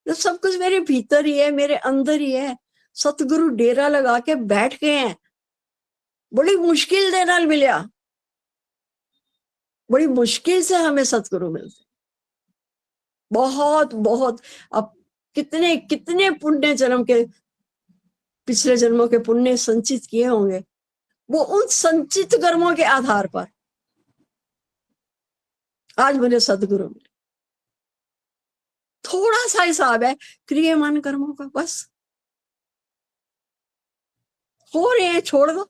जब सब कुछ मेरे भीतर ही है, मेरे अंदर ही है, सतगुरु डेरा लगा के बैठ गए हैं। बड़ी मुश्किल दे नाल मिलिया, बड़ी मुश्किल से हमें सतगुरु मिलते। बहुत बहुत, अब कितने कितने पुण्य जन्म के, पिछले जन्मों के पुण्य संचित किए होंगे, वो उन संचित कर्मों के आधार पर आज मुझे सदगुरु मिले। थोड़ा सा हिसाब है क्रियमान कर्मों का, बस हो रहे हैं, छोड़ दो।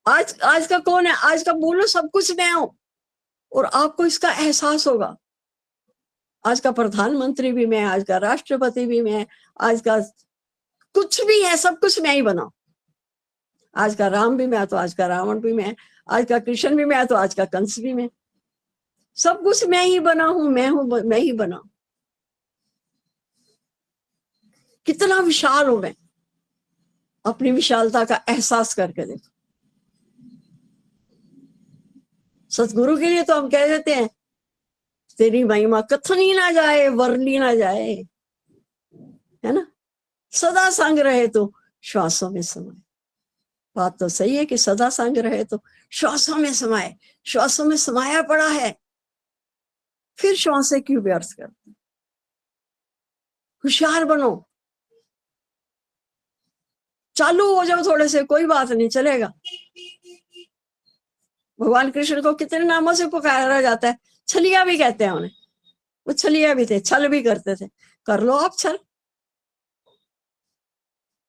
आज का कौन है? आज का बोलो सब कुछ मैं हूं, और आपको इसका एहसास होगा। आज का प्रधानमंत्री भी मैं, आज का राष्ट्रपति भी मैं, आज का कुछ भी है, सब कुछ मैं ही बना। आज का राम भी मैं तो आज का रावण भी मैं, आज का कृष्ण भी मैं तो आज का कंस भी मैं। सब कुछ मैं ही बना हूं, मैं हूं, मैं ही बना। कितना विशाल हूं मैं, अपनी विशालता का एहसास करके देखो। सतगुरु के लिए तो हम कह देते हैं तेरी महिमा कथनी ना जाए, वर्ली ना जाए, है ना। सदा संग रहे तो श्वासों में समाए। बात तो सही है कि सदा संग रहे तो श्वासों में समाए। श्वासों में समाया पड़ा है, फिर श्वासें क्यों व्यर्थ करते? होशियार बनो, चालू हो जाओ थोड़े से, कोई बात नहीं, चलेगा। भगवान कृष्ण को कितने नामों से पुकारा जाता है। छलिया भी कहते हैं उन्हें, वो छलिया भी थे, छल भी करते थे। कर लो आप छल।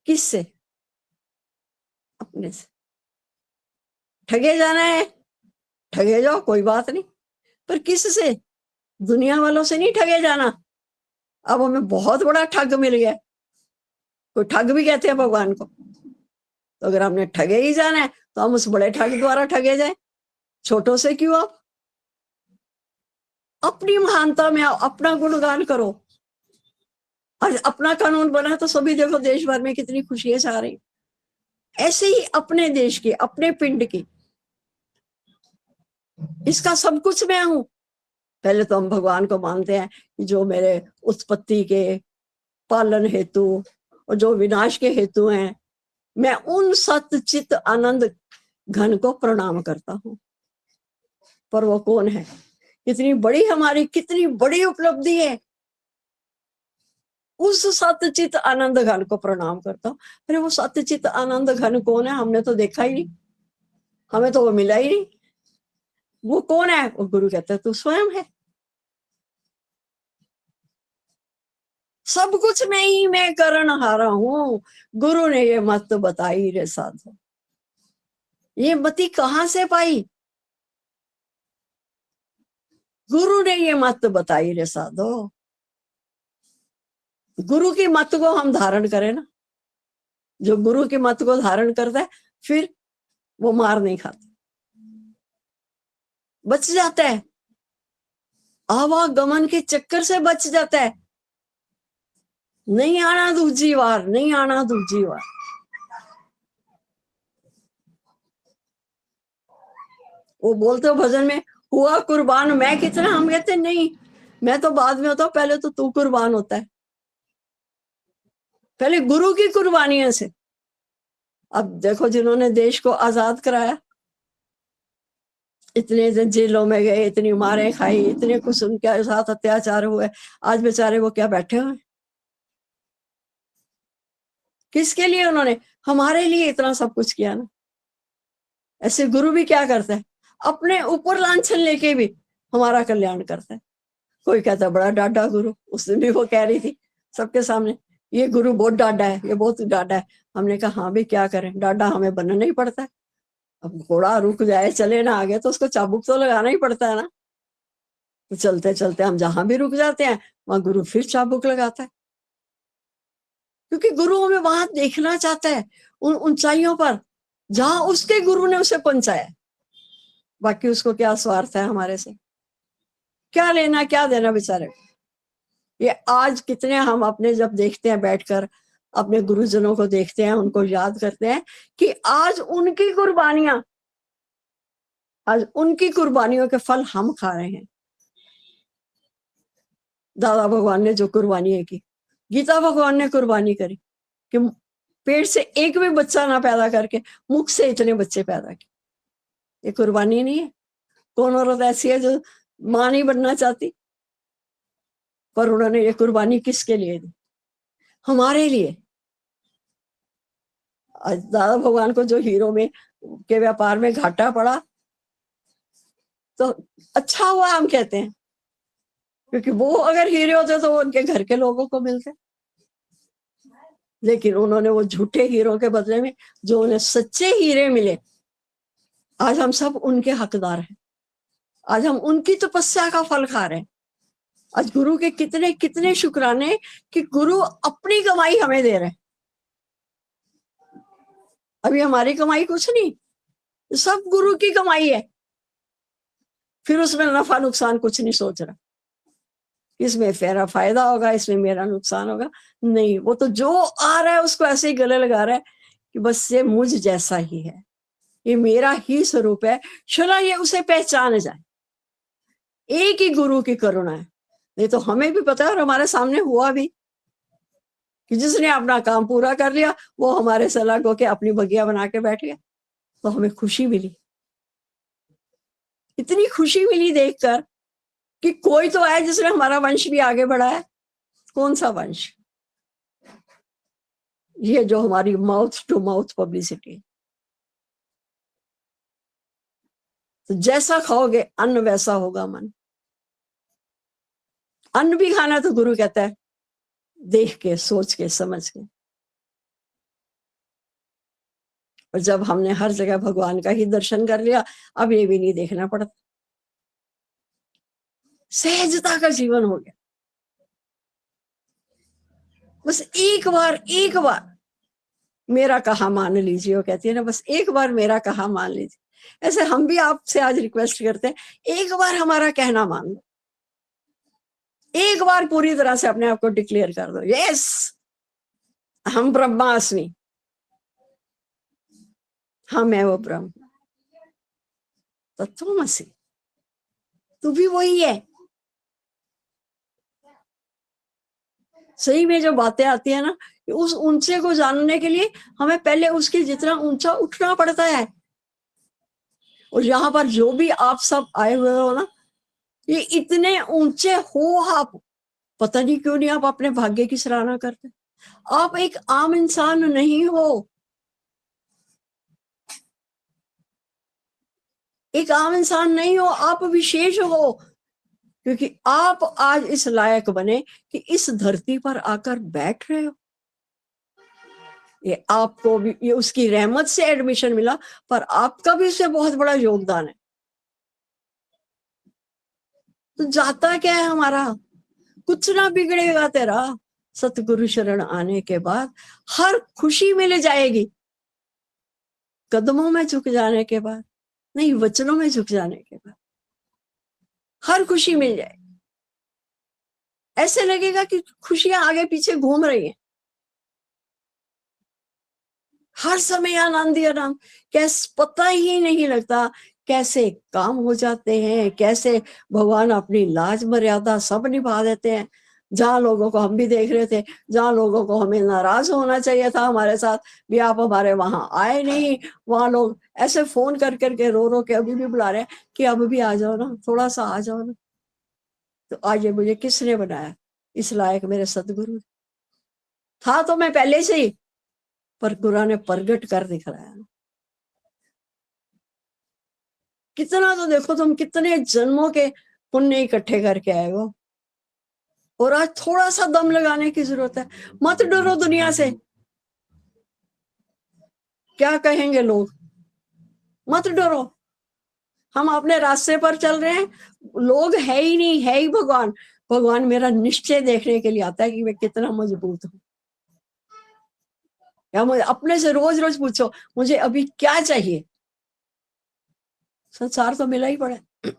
किससे? अपने से। ठगे जाना है, ठगे जाओ, कोई बात नहीं, पर किससे? दुनिया वालों से नहीं ठगे जाना। अब हमें बहुत बड़ा ठग मिल गया, कोई ठग भी कहते हैं भगवान को। तो अगर हमने ठगे ही जाना है तो हम उस बड़े ठग द्वारा ठगे जाए, छोटों से क्यों? आप अपनी महानता में आओ, अपना गुणगान करो। और अपना कानून बना तो सभी देखो देश भर में कितनी खुशियां छा रही। ऐसे ही अपने देश की, अपने पिंड की, इसका सब कुछ मैं हूं। पहले तो हम भगवान को मानते हैं कि जो मेरे उत्पत्ति के, पालन हेतु और जो विनाश के हेतु हैं, मैं उन सतचित आनंद घन को प्रणाम करता हूं। पर वो कौन है? कितनी बड़ी हमारी, कितनी बड़ी उपलब्धि है। उस सतचित आनंद घन को प्रणाम करता हूं। अरे वो सतचित आनंद घन कौन है? हमने तो देखा ही नहीं, हमें तो वो मिला ही नहीं। वो कौन है? वो गुरु कहता है तू स्वयं है। सब कुछ मैं ही मैं करन हारा हूं, गुरु ने ये मत बताई रे साधो। ये मति कहां से पाई? गुरु ने ये मत बताई रे साधो। गुरु की मत को हम धारण करें ना, जो गुरु की मत को धारण करता है फिर वो मार नहीं खाता, बच जाता है, आवागमन के चक्कर से बच जाता है। नहीं आना दूजी बार, नहीं आना दूजी बार। वो बोलते हो भजन में, हुआ कुर्बान मैं कितना, हम कहते नहीं, मैं तो बाद में होता हूं, पहले तो तू कुर्बान होता है, पहले गुरु की कुर्बानियों से। अब देखो जिन्होंने देश को आजाद कराया, इतने जेलों में गए, इतनी मारें खाई, इतने कुछ उनके साथ अत्याचार हुए, आज बेचारे वो क्या बैठे हुए? किसके लिए उन्होंने? हमारे लिए इतना सब कुछ किया ना। ऐसे गुरु भी क्या करता है, अपने ऊपर लांछन लेके भी हमारा कल्याण करता है। कोई कहता है बड़ा डाढ़ा गुरु, उस दिन भी वो कह रही थी सबके सामने, ये गुरु बहुत डाढ़ा है, ये बहुत डाढ़ा है। हमने कहा हाँ भी क्या करें, डाढ़ा हमें बनना ही पड़ता है। अब घोड़ा रुक जाए, चले ना आगे, तो उसको चाबुक तो लगाना ही पड़ता है ना। तो चलते चलते हम जहां भी रुक जाते हैं, वहां गुरु फिर चाबुक लगाता है, क्योंकि गुरु हमें वहां देखना चाहता है, उन ऊंचाइयों पर जहां उसके गुरु ने उसे पहुंचाया। बाकी उसको क्या स्वार्थ है हमारे से, क्या लेना क्या देना बेचारे को। ये आज कितने हम अपने जब देखते हैं, बैठकर अपने गुरुजनों को देखते हैं, उनको याद करते हैं कि आज उनकी कुर्बानियां, आज उनकी कुर्बानियों के फल हम खा रहे हैं। दादा भगवान ने जो कुर्बानी की, गीता भगवान ने कुर्बानी करी कि पेट से एक भी बच्चा ना पैदा करके मुख से इतने बच्चे पैदा किए। ये कुर्बानी नहीं है? कौन औरत ऐसी है जो मां नहीं बनना चाहती? पर उन्होंने ये कुर्बानी किसके लिए दी? हमारे लिए। आज दादा भगवान को जो हीरो में के व्यापार में घाटा पड़ा, तो अच्छा हुआ हम कहते हैं, क्योंकि वो अगर हीरे होते तो वो उनके घर के लोगों को मिलते। लेकिन उन्होंने वो झूठे हीरो के बदले में जो उन्हें सच्चे हीरे मिले, आज हम सब उनके हकदार हैं। आज हम उनकी तपस्या का फल खा रहे हैं। आज गुरु के कितने कितने शुक्राने कि गुरु अपनी कमाई हमें दे रहे हैं। अभी हमारी कमाई कुछ नहीं, सब गुरु की कमाई है। फिर उसमें नफा नुकसान कुछ नहीं सोच रहा, इसमें मेरा फायदा होगा, इसमें मेरा नुकसान होगा, नहीं। वो तो जो आ रहा है उसको ऐसे ही गले लगा रहा है कि बस ये मुझ जैसा ही है, ये मेरा ही स्वरूप है, चला ये उसे पहचान जाए। एक ही गुरु की करुणा है। नहीं तो हमें भी पता है, और हमारे सामने हुआ भी, कि जिसने अपना काम पूरा कर लिया वो हमारे से अलग होके अपनी बगिया बना के बैठ गया। तो हमें खुशी मिली, इतनी खुशी मिली देखकर कि कोई तो है जिसने हमारा वंश भी आगे बढ़ाया। कौन सा वंश? ये जो हमारी माउथ टू माउथ पब्लिसिटी। तो जैसा खाओगे अन्न वैसा होगा मन। अन्न भी खाना तो गुरु कहता है देख के, सोच के, समझ के। और जब हमने हर जगह भगवान का ही दर्शन कर लिया, अब ये भी नहीं देखना पड़ता, सहजता का जीवन हो गया। बस एक बार मेरा कहा मान लीजिए, वो कहती है ना, बस एक बार मेरा कहा मान लीजिए। ऐसे हम भी आपसे आज रिक्वेस्ट करते हैं, एक बार हमारा कहना मान लो, एक बार पूरी तरह से अपने आप को डिक्लेयर कर दो, यस हम ब्रह्मास्मि, हम है वो ब्रह्म तत्वमसि, तू भी वही है। सही में जो बातें आती है ना, उस ऊंचे को जानने के लिए हमें पहले उसके जितना ऊंचा उठना पड़ता है। और यहाँ पर जो भी आप सब आए हुए हो ना, ये इतने ऊंचे हो आप, पता नहीं क्यों नहीं आप अपने भाग्य की सराहना करते। आप एक आम इंसान नहीं हो, एक आम इंसान नहीं हो, आप विशेष हो, क्योंकि आप आज इस लायक बने कि इस धरती पर आकर बैठ रहे हो। ये आपको भी, ये उसकी रहमत से एडमिशन मिला, पर आपका भी इससे बहुत बड़ा योगदान है। तो जाता क्या है हमारा, कुछ ना बिगड़ेगा तेरा, सतगुरु शरण आने के बाद हर खुशी मिल जाएगी। कदमों में झुक जाने के बाद नहीं, वचनों में झुक जाने के बाद हर खुशी मिल जाएगी। ऐसे लगेगा कि खुशियां आगे पीछे घूम रही हैं, हर समय आनंद ही आनंद। कैसे पता ही नहीं लगता कैसे काम हो जाते हैं, कैसे भगवान अपनी लाज मर्यादा सब निभा देते हैं। जहाँ लोगों को हम भी देख रहे थे, जहाँ लोगों को हमें नाराज होना चाहिए था हमारे साथ भी, आप हमारे वहां आए नहीं, वहां लोग ऐसे फोन कर करके रो रो के अभी भी बुला रहे हैं कि अब भी आ जाओ ना, थोड़ा सा आ जाओ ना। तो आज ये मुझे किसने बनाया, इस लायक मेरे सदगुरु। था तो मैं पहले से ही, पर गुरु ने प्रगट कर दिखाया। कितना, तो देखो तुम कितने जन्मों के पुण्य इकट्ठे करके आए हो, और आज थोड़ा सा दम लगाने की जरूरत है। मत डरो दुनिया से, क्या कहेंगे लोग, मत डरो। हम अपने रास्ते पर चल रहे हैं, लोग है ही नहीं, है ही भगवान। भगवान मेरा निश्चय देखने के लिए आता है कि मैं कितना मजबूत हूं। या मुझे अपने से रोज रोज पूछो मुझे अभी क्या चाहिए। संसार तो मिला ही पड़ा है,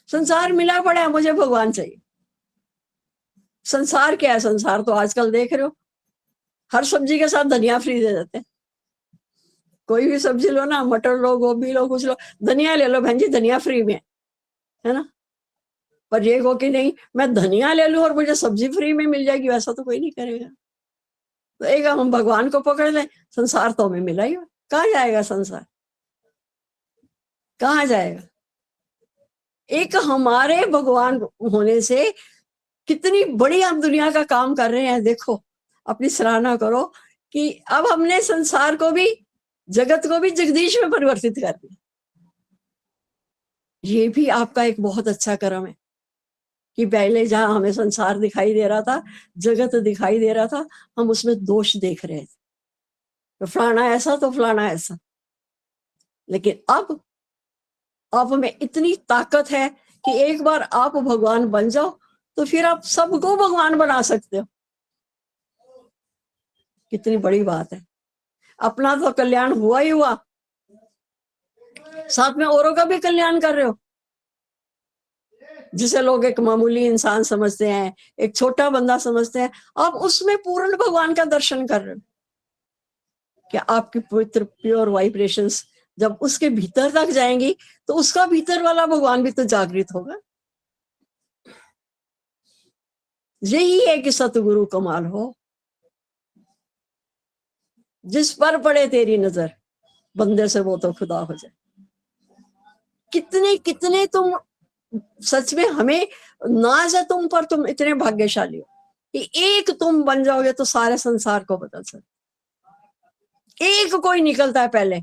संसार मिला पड़ा है, मुझे भगवान चाहिए। संसार क्या है, संसार तो आजकल देख रहे हो, हर सब्जी के साथ धनिया फ्री दे देते हैं। कोई भी सब्जी लो ना, मटर लो, गोभी लो, कुछ लो, धनिया ले लो बहन जी, धनिया फ्री में है ना। पर ये को कि नहीं मैं धनिया ले लूं और मुझे सब्जी फ्री में मिल जाएगी, वैसा तो कोई नहीं करेगा। तो एक हम भगवान को पकड़ लें, संसार तो हमें मिला ही, कहाँ जाएगा संसार, कहाँ जाएगा। एक हमारे भगवान होने से कितनी बड़ी हम दुनिया का काम कर रहे हैं। देखो अपनी सराहना करो कि अब हमने संसार को भी, जगत को भी जगदीश में परिवर्तित कर दिया। ये भी आपका एक बहुत अच्छा कर्म है कि पहले जहां हमें संसार दिखाई दे रहा था, जगत दिखाई दे रहा था, हम उसमें दोष देख रहे थे, तो फलाना ऐसा तो फलाना ऐसा। लेकिन अब आप में इतनी ताकत है कि एक बार आप भगवान बन जाओ तो फिर आप सबको भगवान बना सकते हो। कितनी बड़ी बात है। अपना तो कल्याण हुआ ही हुआ, साथ में औरों का भी कल्याण कर रहे हो। जिसे लोग एक मामूली इंसान समझते हैं, एक छोटा बंदा समझते हैं, आप उसमें पूर्ण भगवान का दर्शन कर रहे हो। क्या आपकी पवित्र प्योर वाइब्रेशंस जब उसके भीतर तक जाएंगी तो उसका भीतर वाला भगवान भी तो जागृत होगा। यही है कि सतगुरु कमाल हो। जिस पर पड़े तेरी नजर, बंदे से वो तो खुदा हो जाए। कितने कितने तुम, सच में हमें नाज है तुम पर, तुम इतने भाग्यशाली हो कि एक तुम बन जाओगे तो सारे संसार को बदल सकते। एक कोई निकलता है पहले,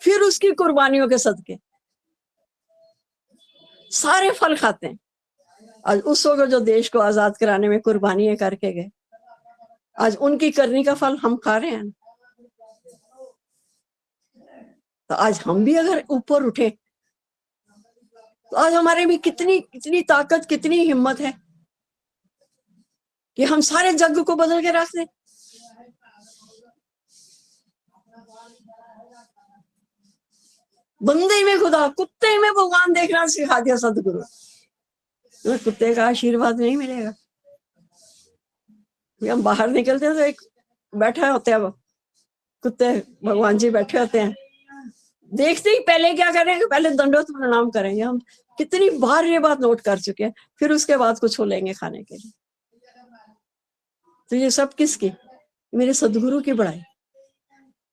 फिर उसकी कुर्बानियों के सदके सारे फल खाते हैं। आज उस वक्त जो देश को आजाद कराने में कुर्बानियां करके गए, आज उनकी करनी का फल हम खा रहे हैं। तो आज हम भी अगर ऊपर उठे तो आज हमारे भी कितनी कितनी ताकत, कितनी हिम्मत है कि हम सारे जग को बदल के रख दें। बंदे में खुदा, कुत्ते में भगवान देखना सिखा दिया सदगुरु। तो कुत्ते का आशीर्वाद नहीं मिलेगा। हम बाहर निकलते हैं तो एक बैठे होते हैं कुत्ते, भगवान जी बैठे होते हैं, देखते ही पहले क्या करेंगे, पहले दंडवत प्रणाम करेंगे। हम कितनी बार ये बात नोट कर चुके हैं, फिर उसके बाद कुछ हो लेंगे खाने के लिए। तो ये सब किसकी, मेरे सदगुरु की बड़ाई,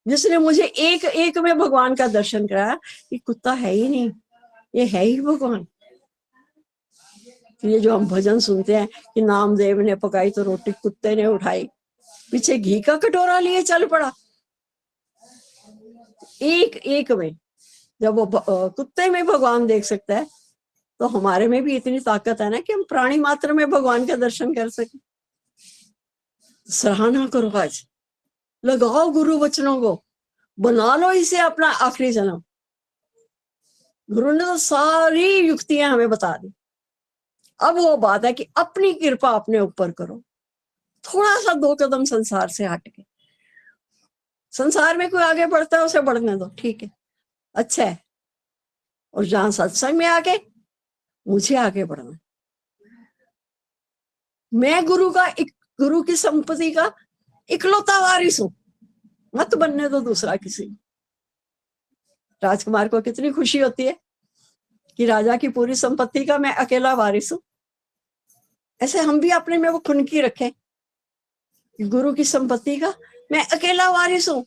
जिसने मुझे एक एक में भगवान का दर्शन कराया कि कुत्ता है ही नहीं, ये है ही भगवान। तो ये जो हम भजन सुनते हैं कि नामदेव ने पकाई तो रोटी कुत्ते ने उठाई, पीछे घी का कटोरा लिए चल पड़ा। एक एक में जब वो कुत्ते में भगवान देख सकता है, तो हमारे में भी इतनी ताकत है ना कि हम प्राणी मात्र में भगवान के दर्शन कर सके। सराहना करो आज, लगाओ गुरु वचनों को, बना लो इसे अपना आखिरी जन्म। गुरु ने तो सारी युक्तियां हमें बता दी। अब वो बात है कि अपनी कृपा अपने ऊपर करो, थोड़ा सा 2 कदम संसार से हट के। संसार में कोई आगे बढ़ता है उसे बढ़ने दो, ठीक है, अच्छा है। और जहां सत्संग में आके मुझे आगे बढ़ना, मैं गुरु की संपत्ति का इकलौता वारिस हूं, मत बनने दो दूसरा किसी। राजकुमार को कितनी खुशी होती है कि राजा की पूरी संपत्ति का मैं अकेला वारिस हूं। ऐसे हम भी अपने में वो खुनकी रखें, गुरु की संपत्ति का मैं अकेला वारिस हूं।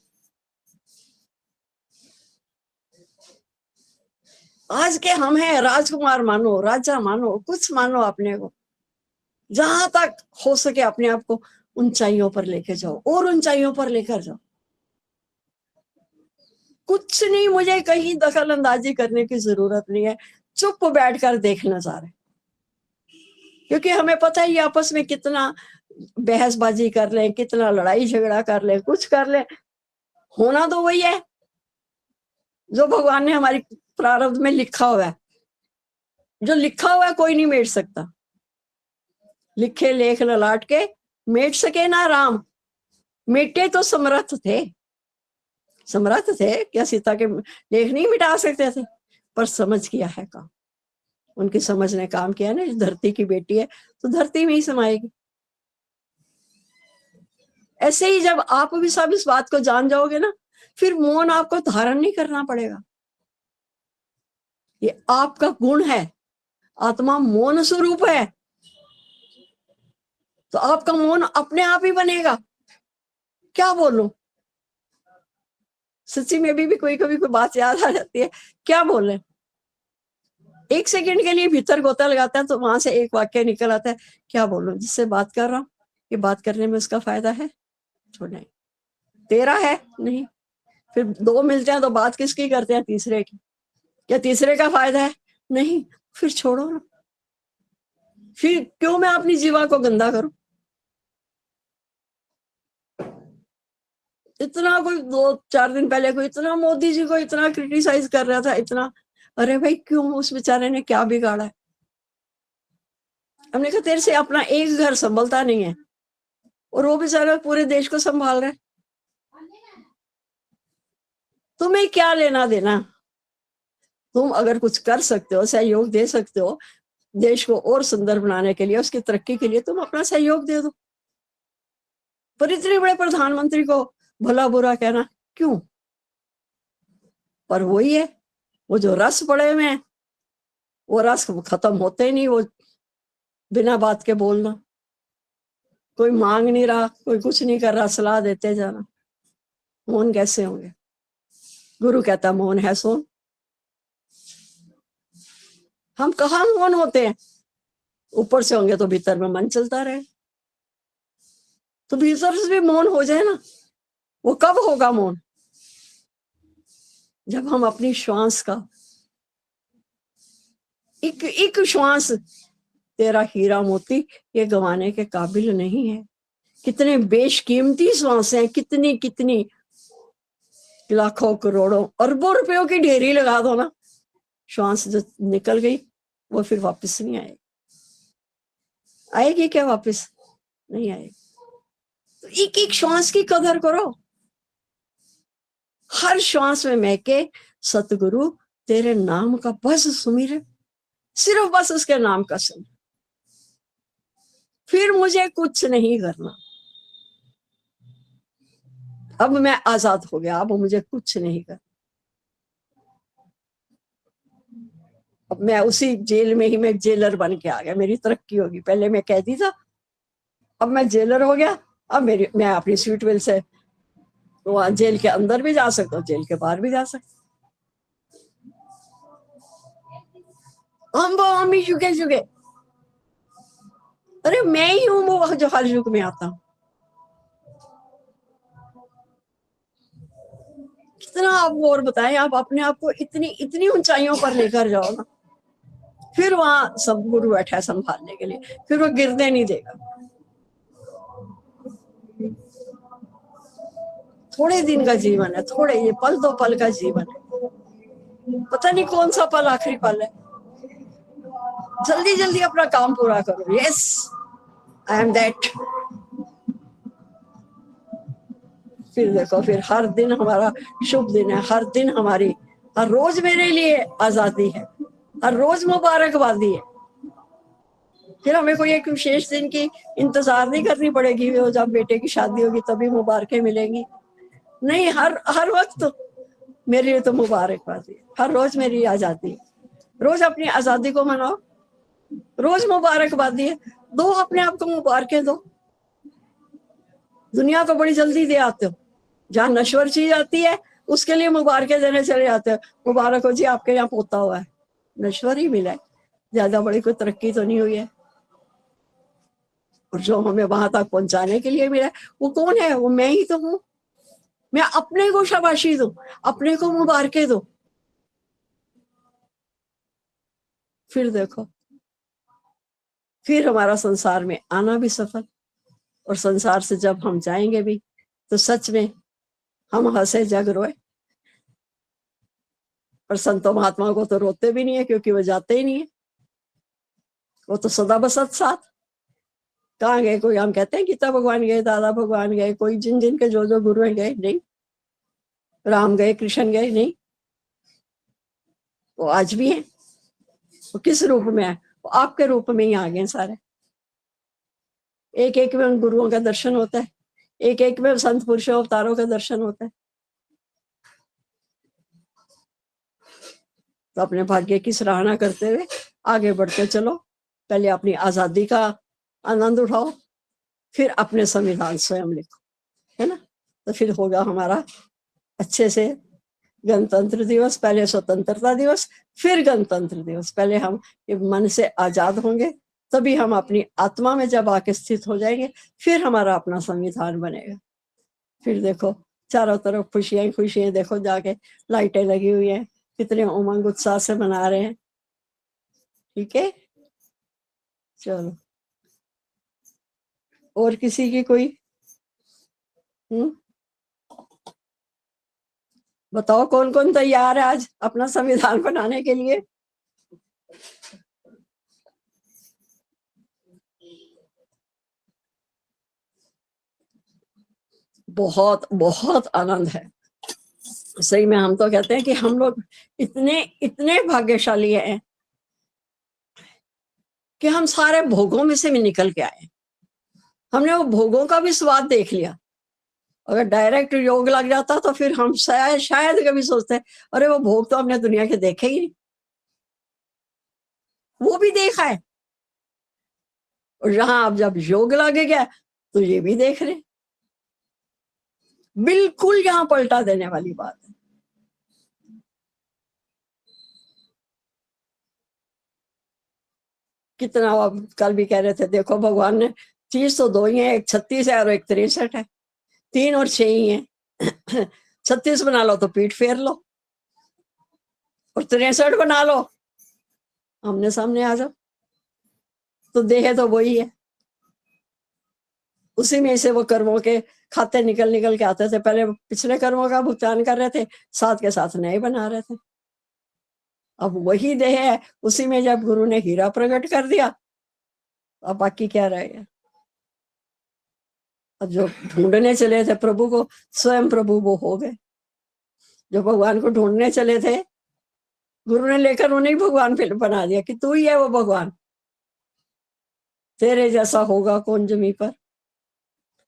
आज के हम हैं, राजकुमार मानो, राजा मानो, कुछ मानो अपने को। जहां तक हो सके अपने आप को ऊंचाइयों पर लेके जाओ, और ऊंचाइयों पर लेकर जाओ। कुछ नहीं, मुझे कहीं दखल अंदाजी करने की जरूरत नहीं है, चुप बैठकर देखना चाह रहे, क्योंकि हमें पता है ये आपस में कितना बहसबाजी कर ले, कितना लड़ाई झगड़ा कर ले, कुछ कर ले, होना तो वही है जो भगवान ने हमारी प्रारब्ध में लिखा हुआ है। जो लिखा हुआ है कोई नहीं मेट सकता। लिखे लेख ललाट के मेट सके ना राम, मेटे तो समर्थ थे। समर्थ थे क्या सीता के लेख नहीं मिटा सकते थे, पर समझ किया है काम। उनकी समझ ने काम किया ना, धरती की बेटी है तो धरती में ही समाएगी। ऐसे ही जब आप भी सब इस बात को जान जाओगे ना, फिर मौन आपको धारण नहीं करना पड़ेगा। ये आपका गुण है, आत्मा मौन स्वरूप है, तो आपका मौन अपने आप ही बनेगा। क्या बोलूं, सच्ची में भी कोई कभी कोई बात याद आ जाती है, क्या बोले। 1 सेकंड के लिए भीतर गोता लगाता है तो वहां से एक वाक्य निकल आता है, क्या बोलूं, जिससे बात कर रहा हूं ये बात करने में उसका फायदा है, छोड़ नहीं, तेरा है नहीं। फिर 2 मिलते हैं तो बात किसकी करते हैं, तीसरे की। क्या तीसरे का फायदा है, नहीं, फिर छोड़ो ना। फिर क्यों मैं अपनी जीवा को गंदा करूं। इतना कोई 2-4 दिन पहले कोई इतना मोदी जी को इतना क्रिटिसाइज कर रहा था, इतना, अरे भाई क्यों, उस बेचारे ने क्या बिगाड़ा है। हमने कहा तेरे से अपना एक घर संभलता नहीं है और वो बेचारा पूरे देश को संभाल रहा है, तुम्हें क्या लेना देना। तुम अगर कुछ कर सकते हो, सहयोग दे सकते हो देश को और सुंदर बनाने के लिए, उसकी तरक्की के लिए, तुम अपना सहयोग दे दो। पर इतने बड़े प्रधानमंत्री को भला बुरा कहना क्यों। पर वही है, वो जो रस पड़े हुए हैं वो रस खत्म होते ही नहीं। वो बिना बात के बोलना, कोई मांग नहीं रहा, कोई कुछ नहीं कर रहा, सलाह देते जाना, मौन कैसे होंगे। गुरु कहता मौन है सोन। हम कहाँ मौन होते हैं, ऊपर से होंगे तो भीतर में मन चलता रहे। तो भीतर से भी मौन हो जाए ना, वो कब होगा मौन, जब हम अपनी श्वास का एक श्वास, तेरा हीरा मोती ये गंवाने के काबिल नहीं है। कितने बेशकीमती श्वास हैं, कितनी कितनी लाखों करोड़ों अरबों रुपयों की ढेरी लगा दो ना, श्वास जो निकल गई वो फिर वापस नहीं आएगी। आएगी क्या वापस, नहीं आएगी। तो एक एक श्वास की कदर करो। हर श्वास में महके सतगुरु तेरे नाम का बस सुमिर, सिर्फ बस उसके नाम का सुन, फिर मुझे कुछ नहीं करना। अब मैं आजाद हो गया, अब मुझे कुछ नहीं करना। अब मैं उसी जेल में ही मैं जेलर बन के आ गया, मेरी तरक्की होगी। पहले मैं कैदी था, अब मैं जेलर हो गया। अब मैं अपनी स्वीट विल से वहां जेल के अंदर भी जा सकता हूँ, जेल के बाहर भी जा सकता। हम ही जुगे जुगे, अरे मैं ही हूं वो जो हर युग में आता हूं। कितना आप और बताएं, आप अपने आप को इतनी इतनी ऊंचाइयों पर लेकर जाओ ना, फिर वहां सब गुरु बैठा है संभालने के लिए, फिर वो गिरने नहीं देगा। थोड़े दिन का जीवन है, थोड़े, ये पल दो पल का जीवन है, पता नहीं कौन सा पल आखिरी पल है। जल्दी जल्दी अपना काम पूरा करो। Yes, I am that. फिर देखो, फिर हर दिन हमारा शुभ दिन है, हर दिन हमारी, हर रोज मेरे लिए आजादी है, हर रोज मुबारकबादी है। फिर हमें कोई एक विशेष दिन की इंतजार नहीं करनी पड़ेगी, वो जब बेटे की शादी होगी तभी मुबारकें मिलेंगी। नहीं, हर हर वक्त मेरे लिए तो मुबारकबादी है, हर रोज मेरी आजादी है। रोज अपनी आजादी को मनाओ, रोज मुबारकबादी है, दो अपने आप को मुबारकें दो। दुनिया को बड़ी जल्दी दे आते हो, जहाँ नश्वर चीज आती है उसके लिए मुबारकें देने चले जाते हो। मुबारक हो जी, आपके यहाँ पोता हुआ है, नश्वर ही मिला है, ज्यादा बड़ी कोई तरक्की तो नहीं हुई है। और जो हमें वहां तक पहुंचाने के लिए मिला है वो कौन है? वो मैं ही तो हूँ। मैं अपने को शाबाशी दूं, अपने को मुबारकें दो। फिर देखो, फिर हमारा संसार में आना भी सफल, और संसार से जब हम जाएंगे भी तो सच में हम हंसे जग रोए। पर संतों महात्मा को तो रोते भी नहीं है, क्योंकि वो जाते ही नहीं है, वो तो सदा बसत साथ। कहाँ गए? कोई हम कहते हैं गीता भगवान गए, दादा भगवान गए, कोई जिन जिन के जो जो गुरु हैं गए, नहीं। राम गए, कृष्ण गए, नहीं। वो आज भी हैं। वो किस रूप में है? वो आपके रूप में ही आ गए सारे। एक एक में उन गुरुओं का दर्शन होता है, एक एक में संत पुरुषों अवतारों का दर्शन होता है। तो अपने भाग्य की सराहना करते हुए आगे बढ़ते चलो। पहले अपनी आजादी का आनंद उठाओ, फिर अपने संविधान स्वयं लिखो, है ना? तो फिर होगा हमारा अच्छे से गणतंत्र दिवस। पहले स्वतंत्रता दिवस, फिर गणतंत्र दिवस। पहले हम मन से आजाद होंगे, तभी हम अपनी आत्मा में जब आके स्थित हो जाएंगे, फिर हमारा अपना संविधान बनेगा। फिर देखो चारों तरफ खुशियां ही खुशियां, देखो जाके लाइटें लगी हुई हैं, कितने उमंग उत्साह से मना रहे हैं। ठीक है, चलो। और किसी की कोई बताओ, कौन कौन तैयार है आज अपना संविधान बनाने के लिए? बहुत बहुत आनंद है सही में। हम तो कहते हैं कि हम लोग इतने इतने भाग्यशाली हैं कि हम सारे भोगों में से भी निकल के आए। हमने वो भोगों का भी स्वाद देख लिया। अगर डायरेक्ट योग लग जाता तो फिर हम शायद कभी सोचते अरे वो भोग तो हमने दुनिया के देखे ही नहीं। वो भी देखा है, और जहां अब जब योग लगे गया तो ये भी देख रहे। बिल्कुल यहाँ पलटा देने वाली बात है। कितना अब कल भी कह रहे थे, देखो भगवान ने चीज तो दो ही है, एक 36 है और एक 63 है, 3 और 6 ही है। 36 बना लो तो पीठ फेर लो, और 63 बना लो आमने सामने आ जाओ। तो देह तो वही है, उसी में से वो कर्मों के खाते निकल निकल के आते थे। पहले पिछले कर्मों का भुगतान कर रहे थे, साथ के साथ नए बना रहे थे। अब वही देह है, उसी में जब गुरु ने हीरा प्रकट कर दिया, अब बाकी क्या रहेगा? अब जो ढूंढने चले थे प्रभु को, स्वयं प्रभु वो हो गए। जो भगवान को ढूंढने चले थे, गुरु ने लेकर उन्हें भगवान फिर बना दिया कि तू ही है वो भगवान। तेरे जैसा होगा कौन जमी पर,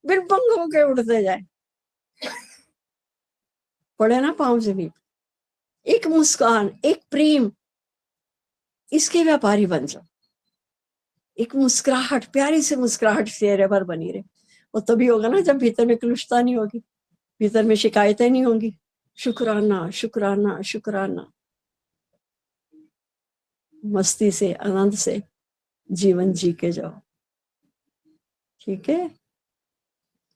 बिरबंग होके उड़ते जाए, पड़े ना पांव जमीन। एक मुस्कान, एक प्रेम, इसके व्यापारी बन जाओ। एक मुस्कुराहट, प्यारी सी मुस्कुराहट चेहरे पर बनी रहे। वो तभी होगा ना जब भीतर में कलुषता नहीं होगी, भीतर में शिकायतें नहीं होंगी। शुक्राना शुक्राना शुक्राना। मस्ती से, आनंद से जीवन जी के जाओ। ठीक है,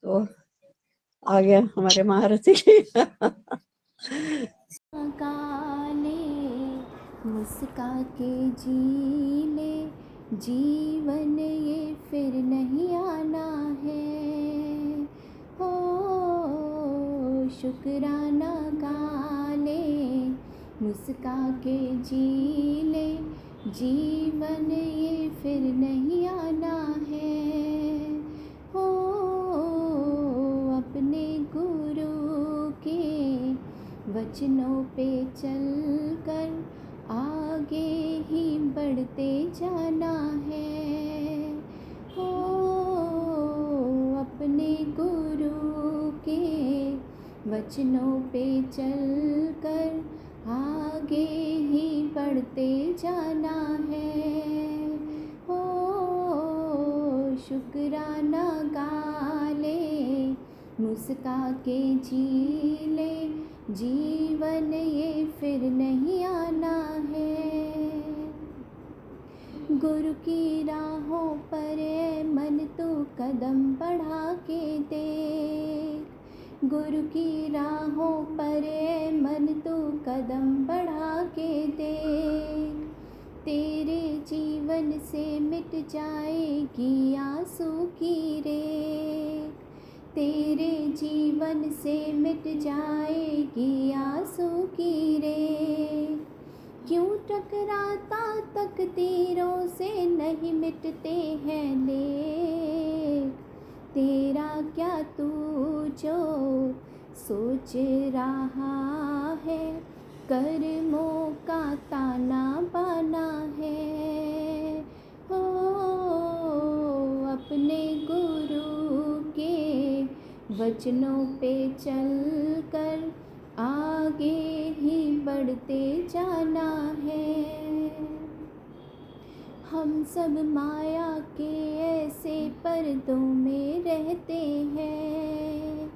तो आ गया हमारे महारथी। के जी ले, जीवन ये फिर नहीं आना है। हो शुक्राना गा ले, मुस्का के जी ले, जीवन ये फिर नहीं आना है। हो अपने गुरु के वचनों पे चल कर आगे ही बढ़ते जाना है। हो अपने गुरु के वचनों पे चल कर आगे ही बढ़ते जाना है। हो शुक्राना गा ले, मुस्का के जी ले, जीवन ये फिर नहीं आना है। गुरु की राहों पर ए मन तू कदम बढ़ा के देख। गुरु की राहों पर ए मन तू कदम बढ़ा के देख। तेरे जीवन से मिट जाएगी आंसू की रेख। तेरे जीवन से मिट जाएगी आंसू की रेख। क्यों टकराता तकदीरों से नहीं मिटते हैं लेख। तेरा क्या तू जो सोच रहा है, कर्मों का ताना बाना है। हो अपने गुरु के वचनों पे चल कर आगे ही बढ़ते जाना है। हम सब माया के ऐसे पर्दों में रहते हैं।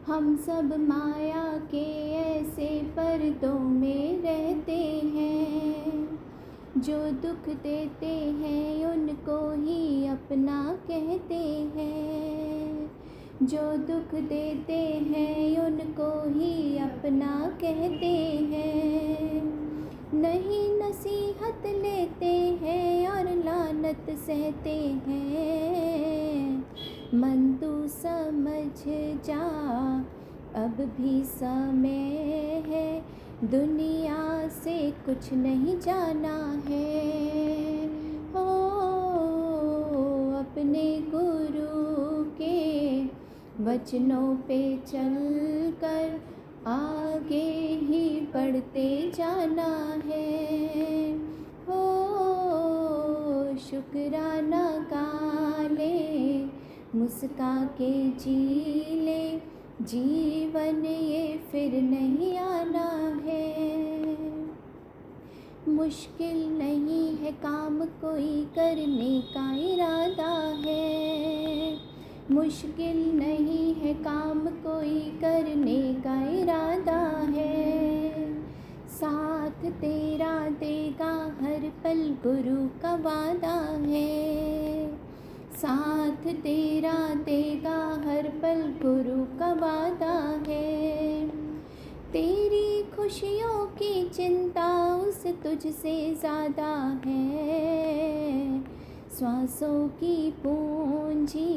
हम सब माया के ऐसे पर्दों में रहते हैं। जो दुख देते हैं उनको ही अपना कहते हैं। जो दुख देते हैं उनको ही अपना कहते हैं। नहीं नसीहत लेते हैं और लानत सहते हैं। मन तू समझ जा अब भी समय है, दुनिया से कुछ नहीं जाना है। हो अपने गुरु के वचनों पे चल कर आगे ही बढ़ते जाना है। हो शुक्राना गा ले, मुस्का के जी ले, जीवन ये फिर नहीं आना है। मुश्किल नहीं है काम कोई करने का इरादा है। मुश्किल नहीं है काम कोई करने का इरादा है। साथ तेरा देगा हर पल गुरु का वादा है। साथ तेरा देगा हर पल गुरु का वादा है। तेरी खुशियों की चिंता उस तुझसे ज़्यादा है। श्वासों की पूंजी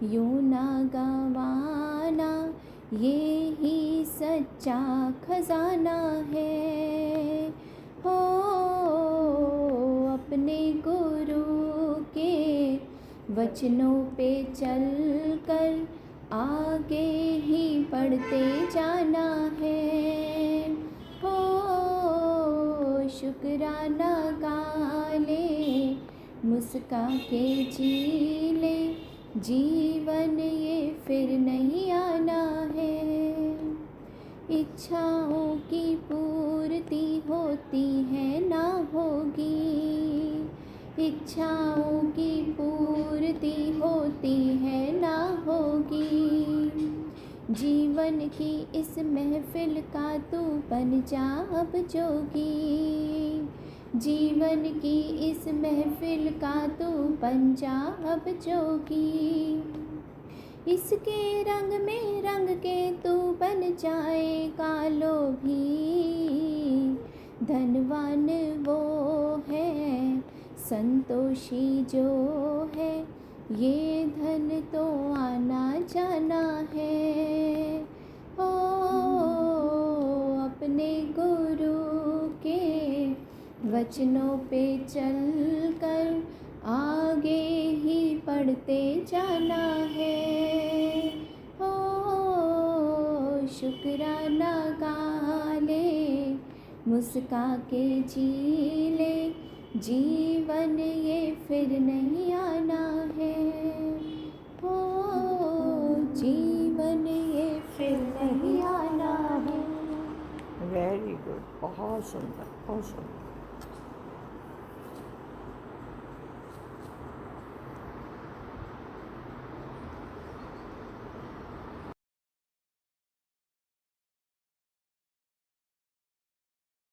यूं ना गवाना, ये ही सच्चा खजाना है। हो अपने गुरु के वचनों पे चल कर आगे ही बढ़ते जाना है। हो शुक्राना गा ले, मुस्का के जी ले, जीवन ये फिर नहीं आना है। इच्छाओं की पूर्ति होती है ना होगी। इच्छाओं की पूर्ति होती है ना होगी। जीवन की इस महफिल का तू बन जा अब जोगी। जीवन की इस महफिल का तू बन जा अब जोगी। इसके रंग में रंग के तू बन जाएगा लोभी। धनवान वो संतोषी जो है ये धन तो आना जाना है। ओ अपने गुरु के वचनों पे चल कर आगे ही पढ़ते जाना है। ओ शुक्राना गा ले, मुस्का के जी ले, जीवन ये फिर नहीं आना है। ओ जीवन ये फिर नहीं आना है। वेरी गुड, बहुत सुंदर, बहुत सुंदर।